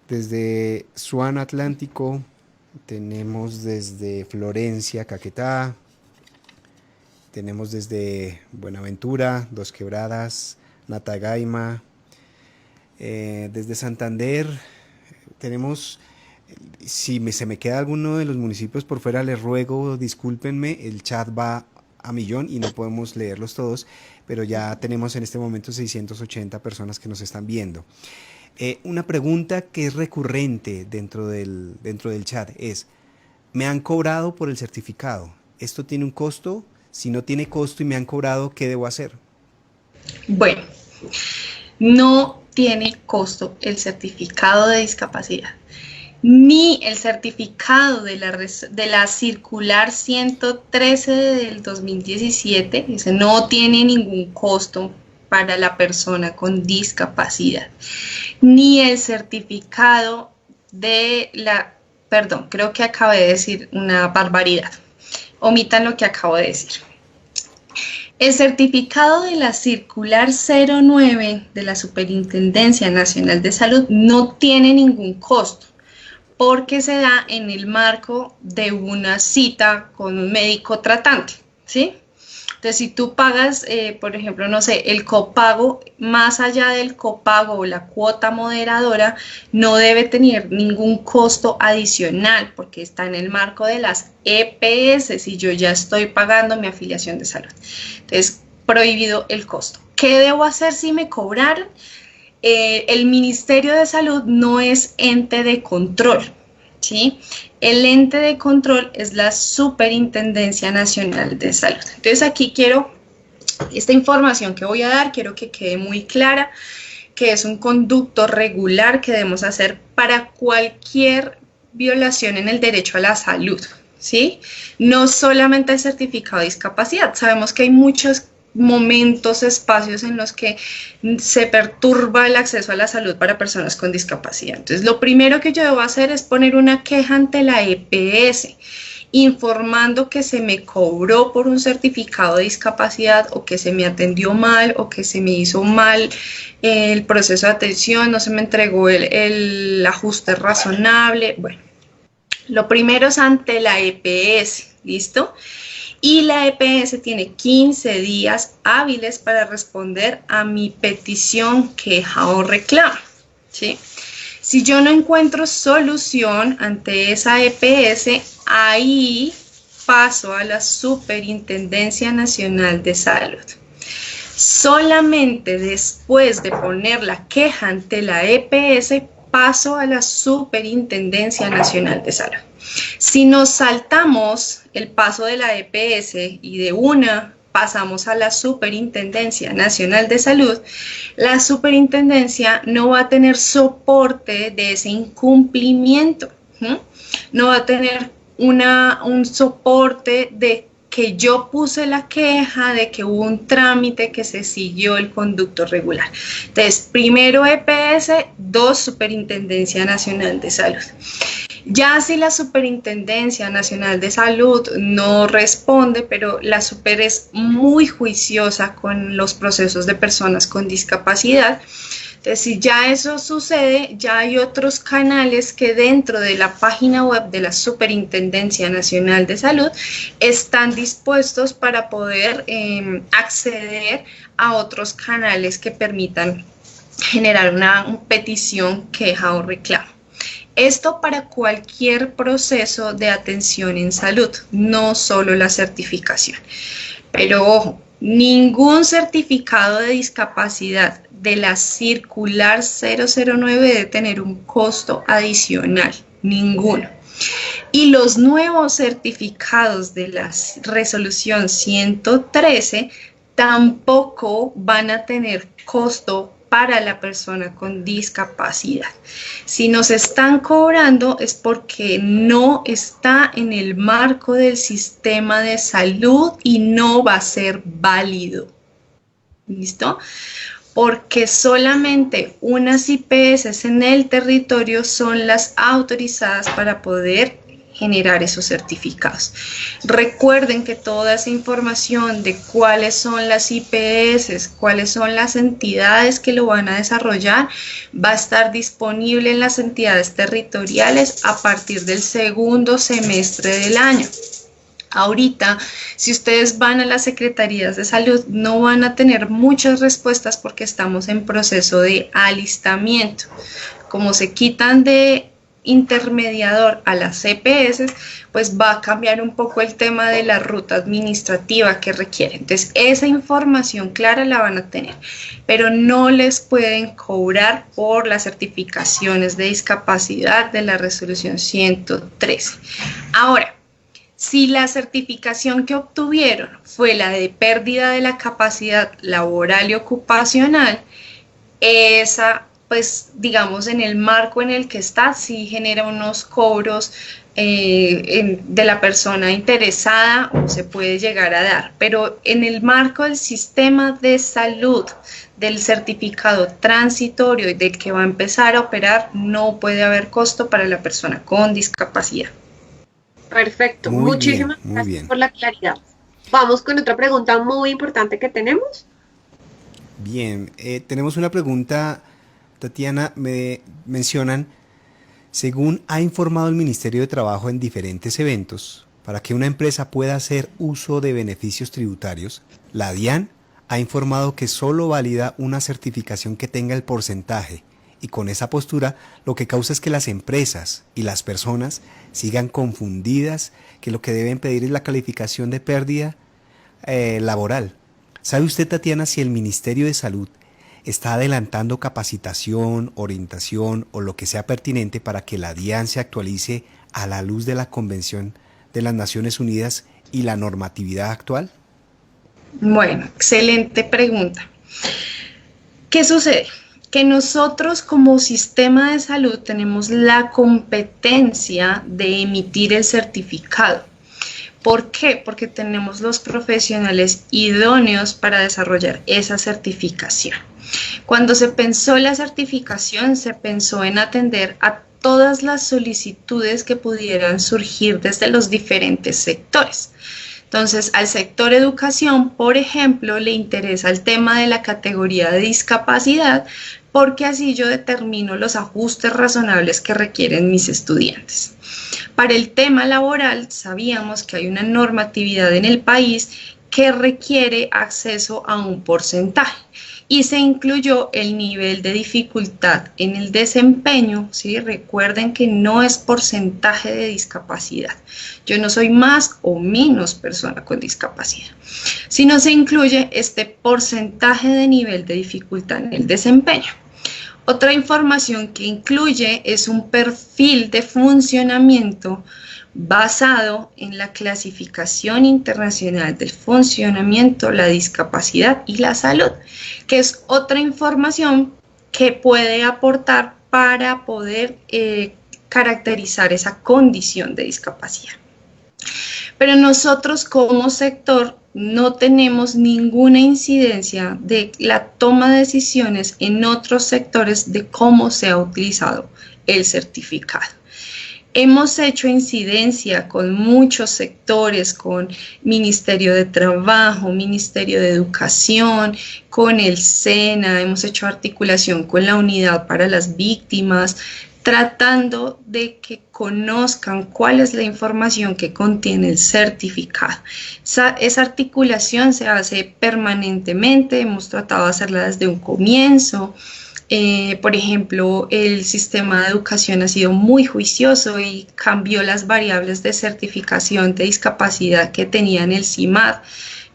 desde Suana Atlántico, tenemos desde Florencia, Caquetá, tenemos desde Buenaventura, Dos Quebradas, Natagaima, desde Santander, tenemos, si se me queda alguno de los municipios por fuera, les ruego, discúlpenme, el chat va a millón y no podemos leerlos todos, pero ya tenemos en este momento 680 personas que nos están viendo. Una pregunta que es recurrente dentro del chat es: ¿me han cobrado por el certificado? ¿Esto tiene un costo? Si no tiene costo y me han cobrado, ¿qué debo hacer? Bueno, no tiene costo el certificado de discapacidad, ni el certificado de la circular 113 del 2017, ese no tiene ningún costo para la persona con discapacidad, ni el certificado de la, perdón, creo que acabé de decir una barbaridad, omitan lo que acabo de decir. El certificado de la circular 09 de la Superintendencia Nacional de Salud no tiene ningún costo, porque se da en el marco de una cita con un médico tratante, ¿sí? Entonces, si tú pagas, por ejemplo, no sé, el copago, más allá del copago o la cuota moderadora, no debe tener ningún costo adicional, porque está en el marco de las EPS y yo ya estoy pagando mi afiliación de salud. Entonces, prohibido el costo. ¿Qué debo hacer si me cobraron? El Ministerio de Salud no es ente de control, ¿sí? El ente de control es la Superintendencia Nacional de Salud. Entonces aquí esta información que voy a dar, quiero que quede muy clara, que es un conducto regular que debemos hacer para cualquier violación en el derecho a la salud, ¿sí? No solamente el certificado de discapacidad, sabemos que hay muchos momentos, espacios en los que se perturba el acceso a la salud para personas con discapacidad. Entonces, lo primero que yo debo hacer es poner una queja ante la EPS, informando que se me cobró por un certificado de discapacidad, o que se me atendió mal, o que se me hizo mal el proceso de atención, no se me entregó el ajuste razonable. Bueno, lo primero es ante la EPS, ¿listo? Y la EPS tiene 15 días hábiles para responder a mi petición, queja o reclamo, ¿sí? Si yo no encuentro solución ante esa EPS, ahí paso a la Superintendencia Nacional de Salud. Solamente después de poner la queja ante la EPS, paso a la Superintendencia Nacional de Salud. Si nos saltamos el paso de la EPS y de una pasamos a la Superintendencia Nacional de Salud, la superintendencia no va a tener soporte de ese incumplimiento, ¿sí? No va a tener un soporte de que yo puse la queja, de que hubo un trámite, que se siguió el conducto regular. Entonces, primero EPS, 2 Superintendencia Nacional de Salud. Ya si la Superintendencia Nacional de Salud no responde, pero la Super es muy juiciosa con los procesos de personas con discapacidad. Entonces, si ya eso sucede, ya hay otros canales que dentro de la página web de la Superintendencia Nacional de Salud están dispuestos para poder acceder a otros canales que permitan generar una petición, queja o reclamo. Esto para cualquier proceso de atención en salud, no solo la certificación. Pero ojo, ningún certificado de discapacidad de la circular 009 debe tener un costo adicional, ninguno. Y los nuevos certificados de la resolución 113 tampoco van a tener costo para la persona con discapacidad. Si nos están cobrando es porque no está en el marco del sistema de salud y no va a ser válido. ¿Listo? Porque solamente unas IPS en el territorio son las autorizadas para poder generar esos certificados. Recuerden que toda esa información de cuáles son las IPS, cuáles son las entidades que lo van a desarrollar, va a estar disponible en las entidades territoriales a partir del segundo semestre del año. Ahorita, si ustedes van a las secretarías de salud, no van a tener muchas respuestas porque estamos en proceso de alistamiento. Como se quitan de intermediador a las CPS, pues va a cambiar un poco el tema de la ruta administrativa que requiere. Entonces, esa información clara la van a tener, pero no les pueden cobrar por las certificaciones de discapacidad de la resolución 113. Ahora, si la certificación que obtuvieron fue la de pérdida de la capacidad laboral y ocupacional, esa, pues digamos, en el marco en el que está, sí genera unos cobros de la persona interesada o se puede llegar a dar, pero en el marco del sistema de salud, del certificado transitorio y del que va a empezar a operar, no puede haber costo para la persona con discapacidad. Perfecto, muchísimas gracias por la claridad. Vamos con otra pregunta muy importante que tenemos. Bien, tenemos una pregunta, Tatiana, me mencionan, según ha informado el Ministerio de Trabajo en diferentes eventos, para que una empresa pueda hacer uso de beneficios tributarios, la DIAN ha informado que solo valida una certificación que tenga el porcentaje, y con esa postura lo que causa es que las empresas y las personas sigan confundidas, que lo que deben pedir es la calificación de pérdida laboral. ¿Sabe usted, Tatiana, si el Ministerio de Salud está adelantando capacitación, orientación o lo que sea pertinente para que la DIAN se actualice a la luz de la Convención de las Naciones Unidas y la normatividad actual? Bueno, excelente pregunta. ¿Qué sucede? Que nosotros como sistema de salud tenemos la competencia de emitir el certificado. ¿Por qué? Porque tenemos los profesionales idóneos para desarrollar esa certificación. Cuando se pensó la certificación, se pensó en atender a todas las solicitudes que pudieran surgir desde los diferentes sectores. Entonces, al sector educación, por ejemplo, le interesa el tema de la categoría de discapacidad, porque así yo determino los ajustes razonables que requieren mis estudiantes. Para el tema laboral, sabíamos que hay una normatividad en el país que requiere acceso a un porcentaje y se incluyó el nivel de dificultad en el desempeño, ¿sí? Recuerden que no es porcentaje de discapacidad. Yo no soy más o menos persona con discapacidad, sino se incluye este porcentaje de nivel de dificultad en el desempeño. Otra información que incluye es un perfil de funcionamiento basado en la clasificación internacional del funcionamiento, la discapacidad y la salud, que es otra información que puede aportar para poder caracterizar esa condición de discapacidad. Pero nosotros como sector no tenemos ninguna incidencia de la toma de decisiones en otros sectores de cómo se ha utilizado el certificado. Hemos hecho incidencia con muchos sectores, con Ministerio de Trabajo, Ministerio de Educación, con el SENA, hemos hecho articulación con la Unidad para las Víctimas, tratando de que conozcan cuál es la información que contiene el certificado. Esa articulación se hace permanentemente, hemos tratado de hacerla desde un comienzo. Por ejemplo, el sistema de educación ha sido muy juicioso y cambió las variables de certificación de discapacidad que tenía en el CIMAD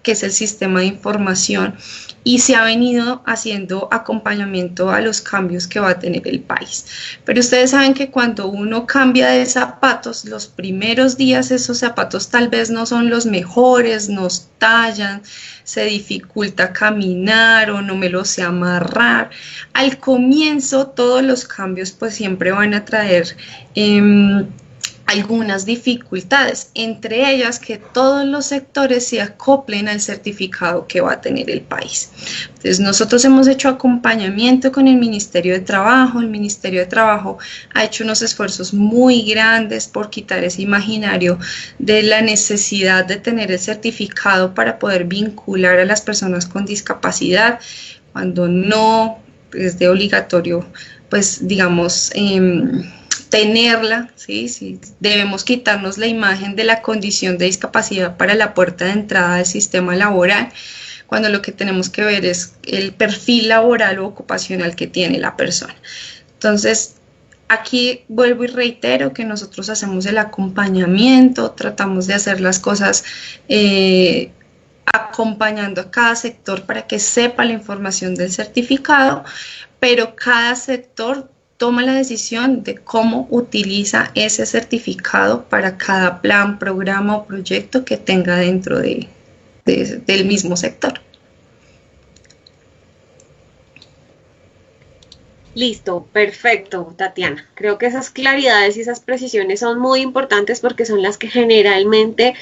que es el sistema de información, y se ha venido haciendo acompañamiento a los cambios que va a tener el país. Pero ustedes saben que cuando uno cambia de zapatos, los primeros días esos zapatos tal vez no son los mejores, nos tallan, se dificulta caminar o no me lo sé amarrar. Al comienzo todos los cambios pues siempre van a traer algunas dificultades, entre ellas que todos los sectores se acoplen al certificado que va a tener el país. Entonces nosotros hemos hecho acompañamiento con el Ministerio de Trabajo. El Ministerio de Trabajo ha hecho unos esfuerzos muy grandes por quitar ese imaginario de la necesidad de tener el certificado para poder vincular a las personas con discapacidad, cuando no es de obligatorio, pues digamos, tenerla, ¿sí? Sí, debemos quitarnos la imagen de la condición de discapacidad para la puerta de entrada del sistema laboral, cuando lo que tenemos que ver es el perfil laboral o ocupacional que tiene la persona. Entonces, aquí vuelvo y reitero que nosotros hacemos el acompañamiento, tratamos de hacer las cosas acompañando a cada sector para que sepa la información del certificado, pero cada sector toma la decisión de cómo utiliza ese certificado para cada plan, programa o proyecto que tenga dentro del mismo sector. Listo, perfecto, Tatiana. Creo que esas claridades y esas precisiones son muy importantes porque son las que generalmente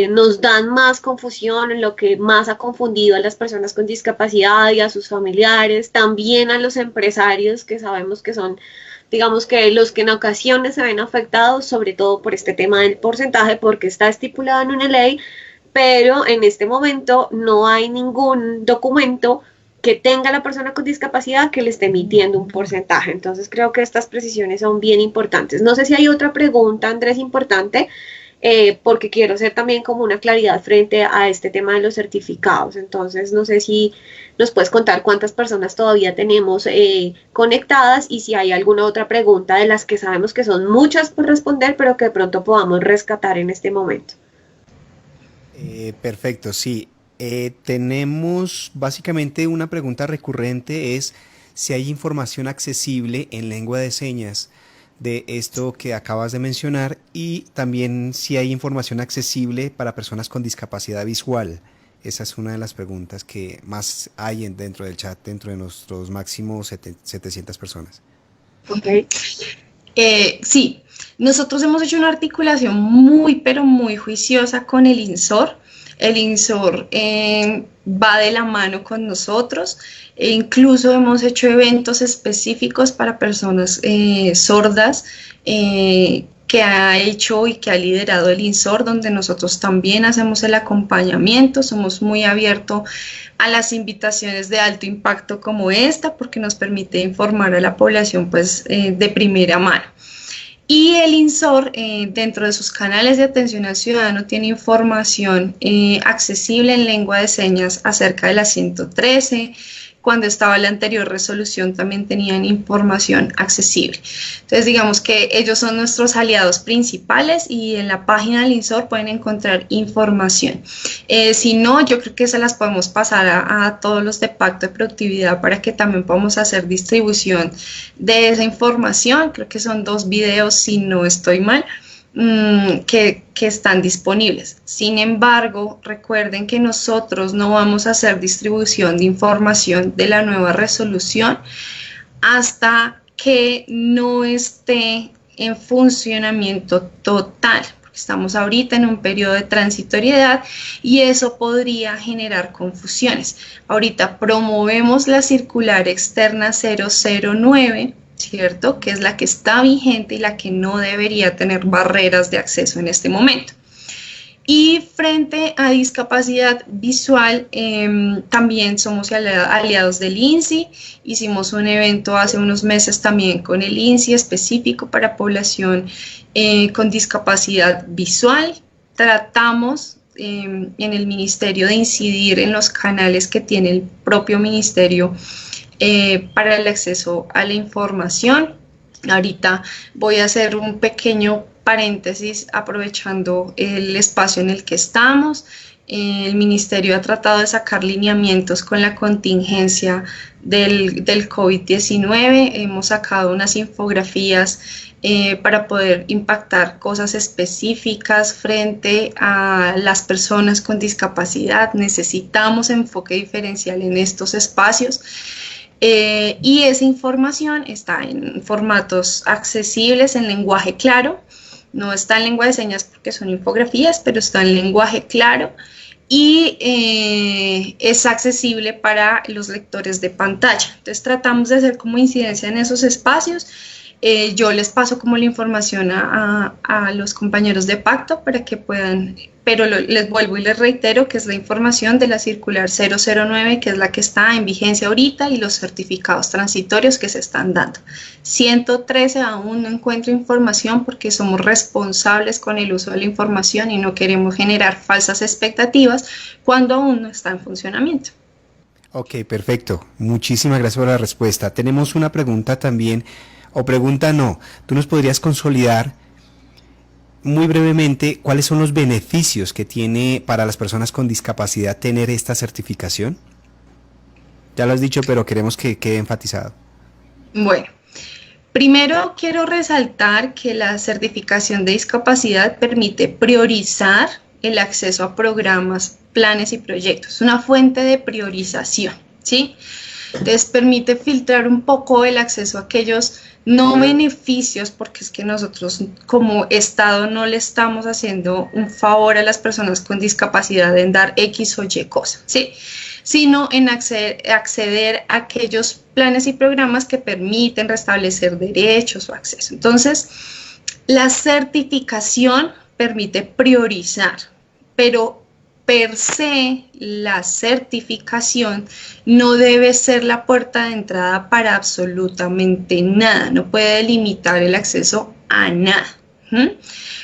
nos dan más confusión, en lo que más ha confundido a las personas con discapacidad y a sus familiares, también a los empresarios, que sabemos que son, digamos, que los que en ocasiones se ven afectados, sobre todo por este tema del porcentaje, porque está estipulado en una ley, pero en este momento no hay ningún documento que tenga la persona con discapacidad que le esté emitiendo un porcentaje. Entonces creo que estas precisiones son bien importantes. No sé si hay otra pregunta, Andrés, importante, porque quiero hacer también como una claridad frente a este tema de los certificados. Entonces, no sé si nos puedes contar cuántas personas todavía tenemos conectadas y si hay alguna otra pregunta de las que sabemos que son muchas por responder, pero que de pronto podamos rescatar en este momento. Perfecto, sí. Tenemos básicamente una pregunta recurrente, es si hay información accesible en lengua de señas de esto que acabas de mencionar, y también si hay información accesible para personas con discapacidad visual. Esa es una de las preguntas que más hay dentro del chat, dentro de nuestros máximos 700 personas. Okay. Sí, nosotros hemos hecho una articulación muy, pero muy juiciosa con el INSOR. El INSOR va de la mano con nosotros, e incluso hemos hecho eventos específicos para personas sordas que ha hecho y que ha liderado el INSOR, donde nosotros también hacemos el acompañamiento. Somos muy abiertos a las invitaciones de alto impacto como esta, porque nos permite informar a la población pues, de primera mano. Y el INSOR, dentro de sus canales de atención al ciudadano, tiene información accesible en lengua de señas acerca de la 113. Cuando estaba la anterior resolución también tenían información accesible. Entonces digamos que ellos son nuestros aliados principales y en la página del INSOR pueden encontrar información. Si no, yo creo que se las podemos pasar a todos los de Pacto de Productividad para que también podamos hacer distribución de esa información. Creo que son 2 videos, si no estoy mal, que están disponibles. Sin embargo, recuerden que nosotros no vamos a hacer distribución de información de la nueva resolución hasta que no esté en funcionamiento total. Estamos ahorita en un periodo de transitoriedad y eso podría generar confusiones. Ahorita promovemos la circular externa 009, ¿cierto? Que es la que está vigente y la que no debería tener barreras de acceso en este momento. Y frente a discapacidad visual, también somos aliados del INSI. Hicimos un evento hace unos meses también con el INSI específico para población con discapacidad visual. Tratamos en el ministerio de incidir en los canales que tiene el propio ministerio para el acceso a la información. Ahorita voy a hacer un pequeño paréntesis aprovechando el espacio en el que estamos. El ministerio ha tratado de sacar lineamientos con la contingencia del COVID-19. Hemos sacado unas infografías para poder impactar cosas específicas frente a las personas con discapacidad. Necesitamos enfoque diferencial en estos espacios. Y esa información está en formatos accesibles, en lenguaje claro. No está en lengua de señas porque son infografías, pero está en lenguaje claro y es accesible para los lectores de pantalla. Entonces tratamos de hacer como incidencia en esos espacios. Yo les paso como la información a los compañeros de Pacto para que puedan, pero les vuelvo y les reitero que es la información de la circular 009, que es la que está en vigencia ahorita, y los certificados transitorios que se están dando. 113 aún no encuentro información porque somos responsables con el uso de la información y no queremos generar falsas expectativas cuando aún no está en funcionamiento. Ok, perfecto. Muchísimas gracias por la respuesta. Tenemos una pregunta también, o pregunta no. ¿Tú nos podrías consolidar muy brevemente cuáles son los beneficios que tiene para las personas con discapacidad tener esta certificación? Ya lo has dicho, pero queremos que quede enfatizado. Bueno, primero quiero resaltar que la certificación de discapacidad permite priorizar el acceso a programas, planes y proyectos. Es una fuente de priorización, ¿sí? Entonces permite filtrar un poco el acceso a aquellos no beneficios, porque es que nosotros como Estado no le estamos haciendo un favor a las personas con discapacidad en dar X o Y cosas, ¿sí? Sino en acceder a aquellos planes y programas que permiten restablecer derechos o acceso. Entonces, la certificación permite priorizar, pero per se, la certificación no debe ser la puerta de entrada para absolutamente nada, no puede limitar el acceso a nada.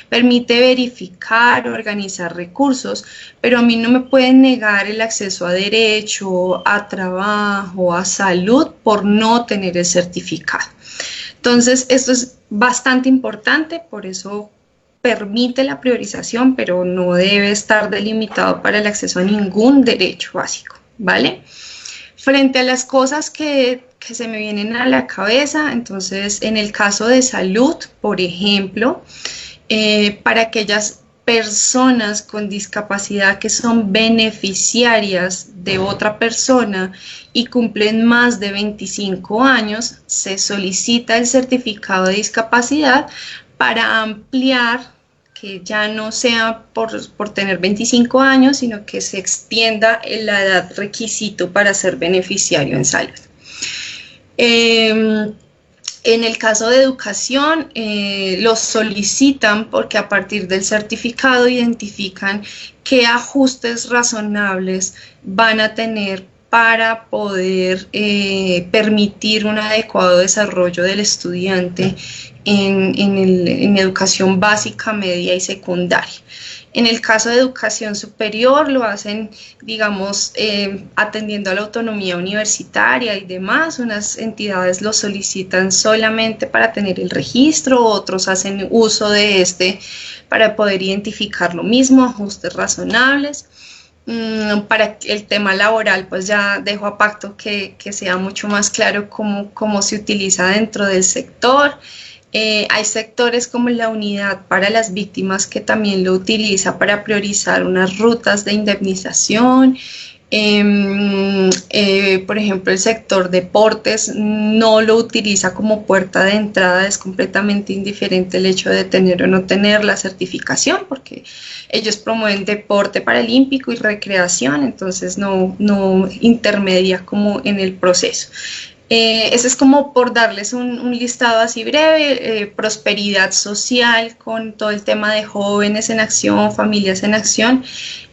Permite verificar, organizar recursos, pero a mí no me pueden negar el acceso a derecho, a trabajo, a salud por no tener el certificado. Entonces, esto es bastante importante, por eso permite la priorización, pero no debe estar delimitado para el acceso a ningún derecho básico, ¿vale? Frente a las cosas que se me vienen a la cabeza, entonces, en el caso de salud, por ejemplo, para aquellas personas con discapacidad que son beneficiarias de otra persona y cumplen más de 25 años, se solicita el certificado de discapacidad para ampliar, que ya no sea por tener 25 años, sino que se extienda la edad requisito para ser beneficiario en salud. En el caso de educación, los solicitan porque a partir del certificado identifican qué ajustes razonables van a tener para poder permitir un adecuado desarrollo del estudiante en educación básica, media y secundaria. En el caso de educación superior lo hacen, digamos, atendiendo a la autonomía universitaria y demás. Unas entidades lo solicitan solamente para tener el registro, otros hacen uso de este para poder identificar lo mismo, ajustes razonables. Para el tema laboral, pues ya dejo a Pacto que sea mucho más claro cómo se utiliza dentro del sector. Hay sectores como la unidad para las víctimas que también lo utiliza para priorizar unas rutas de indemnización. Por ejemplo, el sector deportes no lo utiliza como puerta de entrada, es completamente indiferente el hecho de tener o no tener la certificación, porque ellos promueven deporte paralímpico y recreación, entonces no intermedia como en el proceso. Eso es como por darles un listado así breve. Prosperidad social con todo el tema de jóvenes en acción, familias en acción.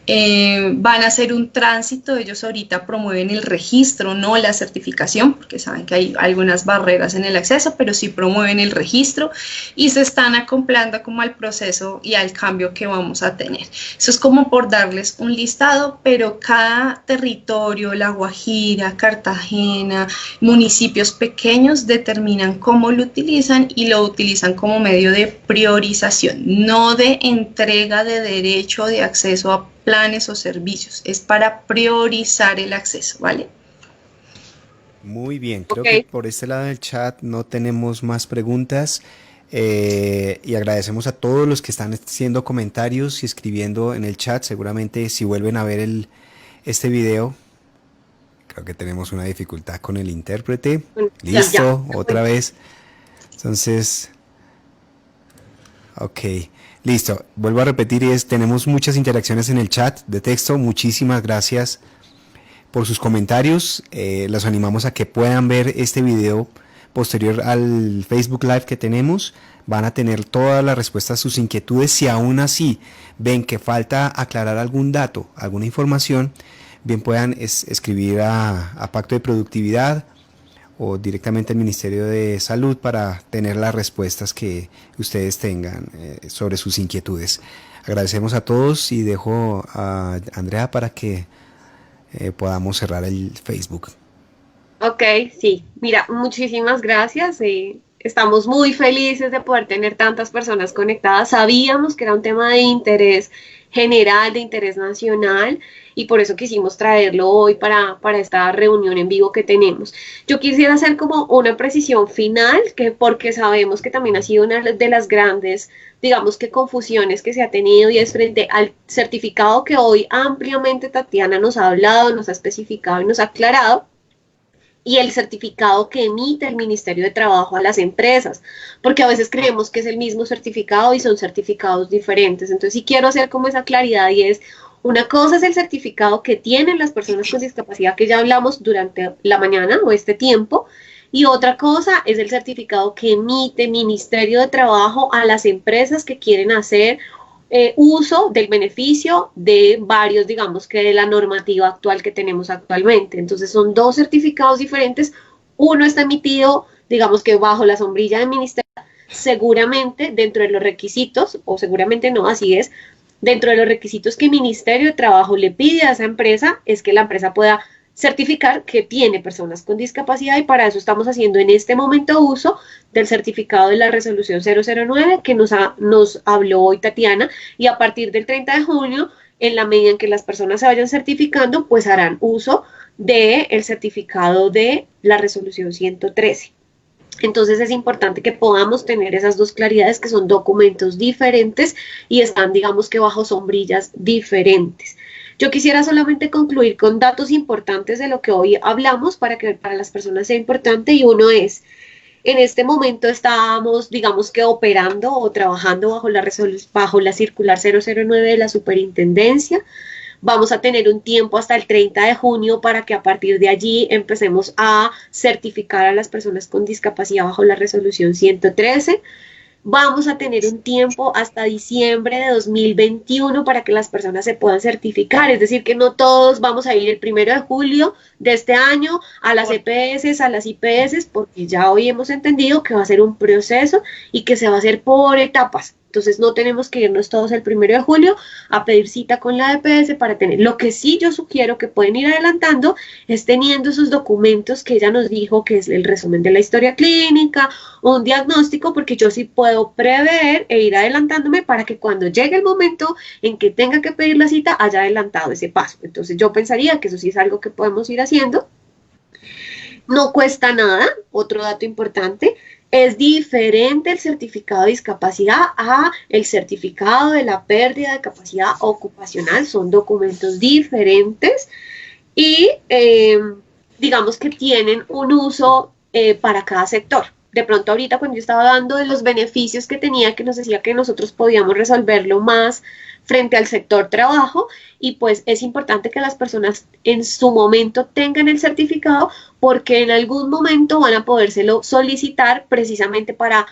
Van a hacer un tránsito, ellos ahorita promueven el registro, no la certificación, porque saben que hay algunas barreras en el acceso, pero sí promueven el registro y se están acoplando como al proceso y al cambio que vamos a tener. Eso es como por darles un listado, pero cada territorio, La Guajira, Cartagena, municipios pequeños determinan cómo lo utilizan y lo utilizan como medio de priorización, no de entrega de derecho de acceso a planes o servicios, es para priorizar el acceso, ¿vale? Muy bien, creo Ok. que por este lado del chat no tenemos más preguntas y agradecemos a todos los que están haciendo comentarios y escribiendo en el chat. Seguramente si vuelven a ver este video, creo que tenemos una dificultad con el intérprete. Bueno, sí, Listo, ya. otra vez. Entonces, ok, listo. Vuelvo a repetir, tenemos muchas interacciones en el chat de texto. Muchísimas gracias por sus comentarios. Los animamos a que puedan ver este video posterior al Facebook Live que tenemos. Van a tener todas las respuestas a sus inquietudes. Si aún así ven que falta aclarar algún dato, alguna información, bien puedan escribir a Pacto de Productividad o directamente al Ministerio de Salud para tener las respuestas que ustedes tengan sobre sus inquietudes. Agradecemos a todos y dejo a Andrea para que podamos cerrar el Facebook. Ok, sí. Mira, muchísimas gracias. Estamos muy felices de poder tener tantas personas conectadas. Sabíamos que era un tema de interés general, de interés nacional, y por eso quisimos traerlo hoy para esta reunión en vivo que tenemos. Yo quisiera hacer como una precisión final, que porque sabemos que también ha sido una de las grandes, digamos que confusiones que se ha tenido, y es frente al certificado que hoy ampliamente Tatiana nos ha hablado, nos ha especificado y nos ha aclarado, y el certificado que emite el Ministerio de Trabajo a las empresas, porque a veces creemos que es el mismo certificado y son certificados diferentes. Entonces sí quiero hacer como esa claridad, y es, una cosa es el certificado que tienen las personas con discapacidad, que ya hablamos durante la mañana o este tiempo, y otra cosa es el certificado que emite el Ministerio de Trabajo a las empresas que quieren hacer uso del beneficio de varios, digamos que de la normativa actual que tenemos actualmente. Entonces son dos certificados diferentes. Uno está emitido, digamos que bajo la sombrilla del ministerio, seguramente dentro de los requisitos, o seguramente no, así es, dentro de los requisitos que el Ministerio de Trabajo le pide a esa empresa, es que la empresa pueda certificar que tiene personas con discapacidad, y para eso estamos haciendo en este momento uso del certificado de la resolución 009 que nos habló hoy Tatiana, y a partir del 30 de junio, en la medida en que las personas se vayan certificando, pues harán uso del certificado de la resolución 113. Entonces es importante que podamos tener esas dos claridades, que son documentos diferentes y están, digamos que bajo sombrillas diferentes. Yo quisiera solamente concluir con datos importantes de lo que hoy hablamos para que para las personas sea importante, y uno es, en este momento estamos, digamos que operando o trabajando bajo la circular 009 de la superintendencia. Vamos a tener un tiempo hasta el 30 de junio para que a partir de allí empecemos a certificar a las personas con discapacidad bajo la resolución 113. Vamos a tener un tiempo hasta diciembre de 2021 para que las personas se puedan certificar, es decir, que no todos vamos a ir el 1 de julio de este año a las EPS, a las IPS, porque ya hoy hemos entendido que va a ser un proceso y que se va a hacer por etapas. Entonces no tenemos que irnos todos el 1 de julio a pedir cita con la EPS para tener. Lo que sí yo sugiero que pueden ir adelantando es teniendo esos documentos que ella nos dijo, que es el resumen de la historia clínica, un diagnóstico, porque yo sí puedo prever e ir adelantándome para que cuando llegue el momento en que tenga que pedir la cita haya adelantado ese paso. Entonces yo pensaría que eso sí es algo que podemos ir haciendo. No cuesta nada, otro dato importante. Es diferente el certificado de discapacidad a el certificado de la pérdida de capacidad ocupacional. Son documentos diferentes y digamos que tienen un uso para cada sector. De pronto ahorita cuando yo estaba dando de los beneficios que tenía, que nos decía que nosotros podíamos resolverlo más frente al sector trabajo, y pues es importante que las personas en su momento tengan el certificado, porque en algún momento van a podérselo solicitar precisamente para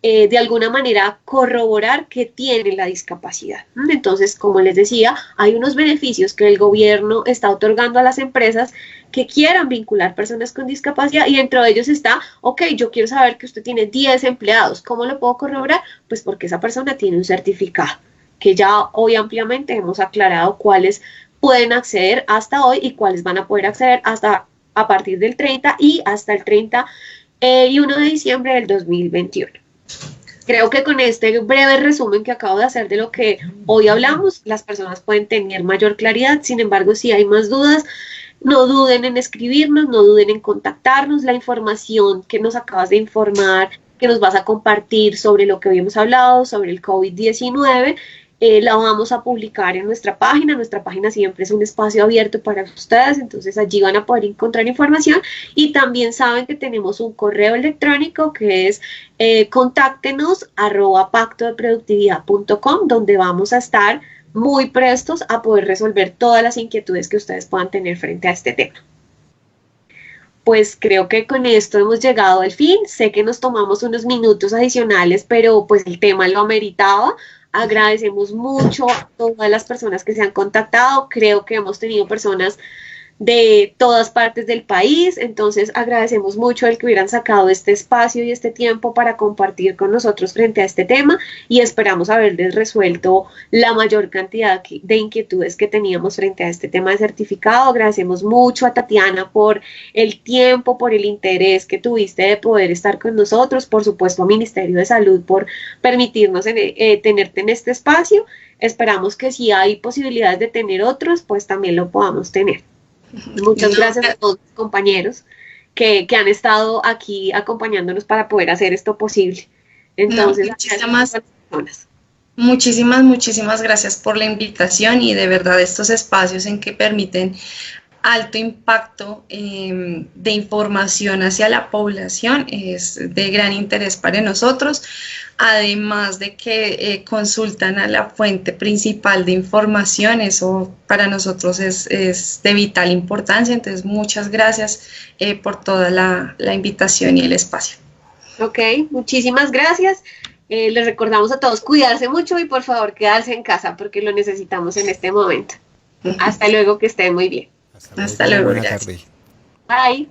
de alguna manera corroborar que tienen la discapacidad. Entonces, como les decía, hay unos beneficios que el gobierno está otorgando a las empresas que quieran vincular personas con discapacidad, y dentro de ellos está, ok, yo quiero saber que usted tiene 10 empleados, ¿cómo lo puedo corroborar? Pues porque esa persona tiene un certificado, que ya hoy ampliamente hemos aclarado cuáles pueden acceder hasta hoy y cuáles van a poder acceder hasta a partir del 30 y hasta el 31 de diciembre del 2021. Creo que con este breve resumen que acabo de hacer de lo que hoy hablamos, las personas pueden tener mayor claridad. Sin embargo, si hay más dudas, no duden en escribirnos, no duden en contactarnos. La información que nos acabas de informar, que nos vas a compartir sobre lo que hoy hemos hablado, sobre el COVID-19, la vamos a publicar en nuestra página. Nuestra página siempre es un espacio abierto para ustedes, entonces allí van a poder encontrar información y también saben que tenemos un correo electrónico que es contáctenos @pactodeproductividad.com, donde vamos a estar muy prestos a poder resolver todas las inquietudes que ustedes puedan tener frente a este tema. Pues creo que con esto hemos llegado al fin. Sé que nos tomamos unos minutos adicionales, pero pues el tema lo ameritaba. Agradecemos mucho a todas las personas que se han contactado. Creo que hemos tenido personas de todas partes del país, entonces agradecemos mucho el que hubieran sacado este espacio y este tiempo para compartir con nosotros frente a este tema y esperamos haberles resuelto la mayor cantidad de inquietudes que teníamos frente a este tema de certificado. Agradecemos mucho a Tatiana por el tiempo, por el interés que tuviste de poder estar con nosotros, por supuesto a Ministerio de Salud por permitirnos tenerte en este espacio. Esperamos que si hay posibilidades de tener otros, pues también lo podamos tener. Muchas gracias a todos los compañeros que han estado aquí acompañándonos para poder hacer esto posible. Entonces, muchísimas gracias por la invitación y de verdad estos espacios en que permiten alto impacto de información hacia la población es de gran interés para nosotros, además de que consultan a la fuente principal de información. Eso para nosotros es de vital importancia, entonces muchas gracias por toda la invitación y el espacio. Ok, muchísimas gracias. Les recordamos a todos cuidarse mucho y por favor quedarse en casa porque lo necesitamos en este momento. Hasta luego, que estén muy bien. Hasta luego, buena gracias. tarde. Bye.